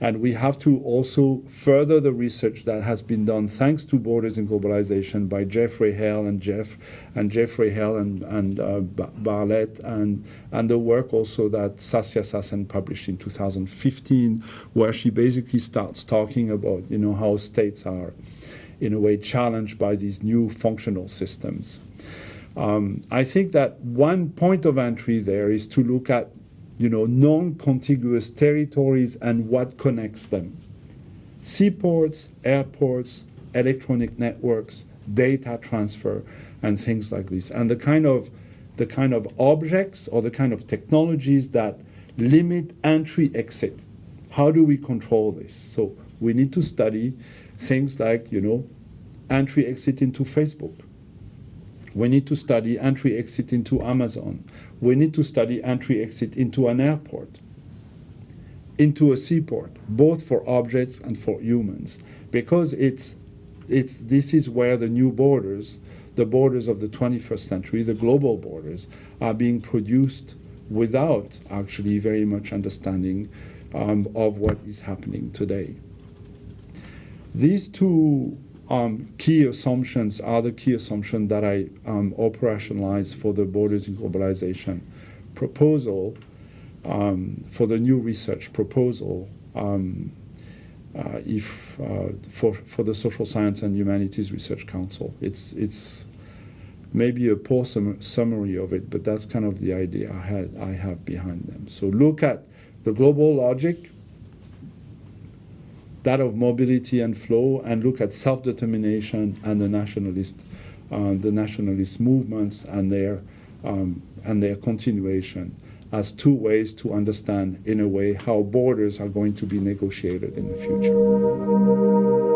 and we have to also further the research that has been done thanks to Borders and Globalization by Jeffrey Hale and Barlett, and the work also that Saskia Sassen published in 2015, where she basically starts talking about, you know, how states are in a way challenged by these new functional systems. I think that one point of entry there is to look at, you know, non-contiguous territories and what connects them. Seaports, airports, electronic networks, data transfer, and things like this. And the kind of objects or the kind of technologies that limit entry-exit. How do we control this? So we need to study things like, you know, entry-exit into Facebook. We need to study entry-exit into Amazon. We need to study entry-exit into an airport, into a seaport, both for objects and for humans, because this is where the new borders, the borders of the 21st century, the global borders, are being produced without actually very much understanding of what is happening today. These two key assumptions are the key assumptions that I operationalized for the Borders in Globalization proposal, for the new research proposal, for the Social Science and Humanities Research Council. It's maybe a poor summary of it, but that's kind of the idea I have behind them. So look at the global logic, that of mobility and flow, and look at self-determination and the nationalist movements and their continuation as two ways to understand, in a way, how borders are going to be negotiated in the future.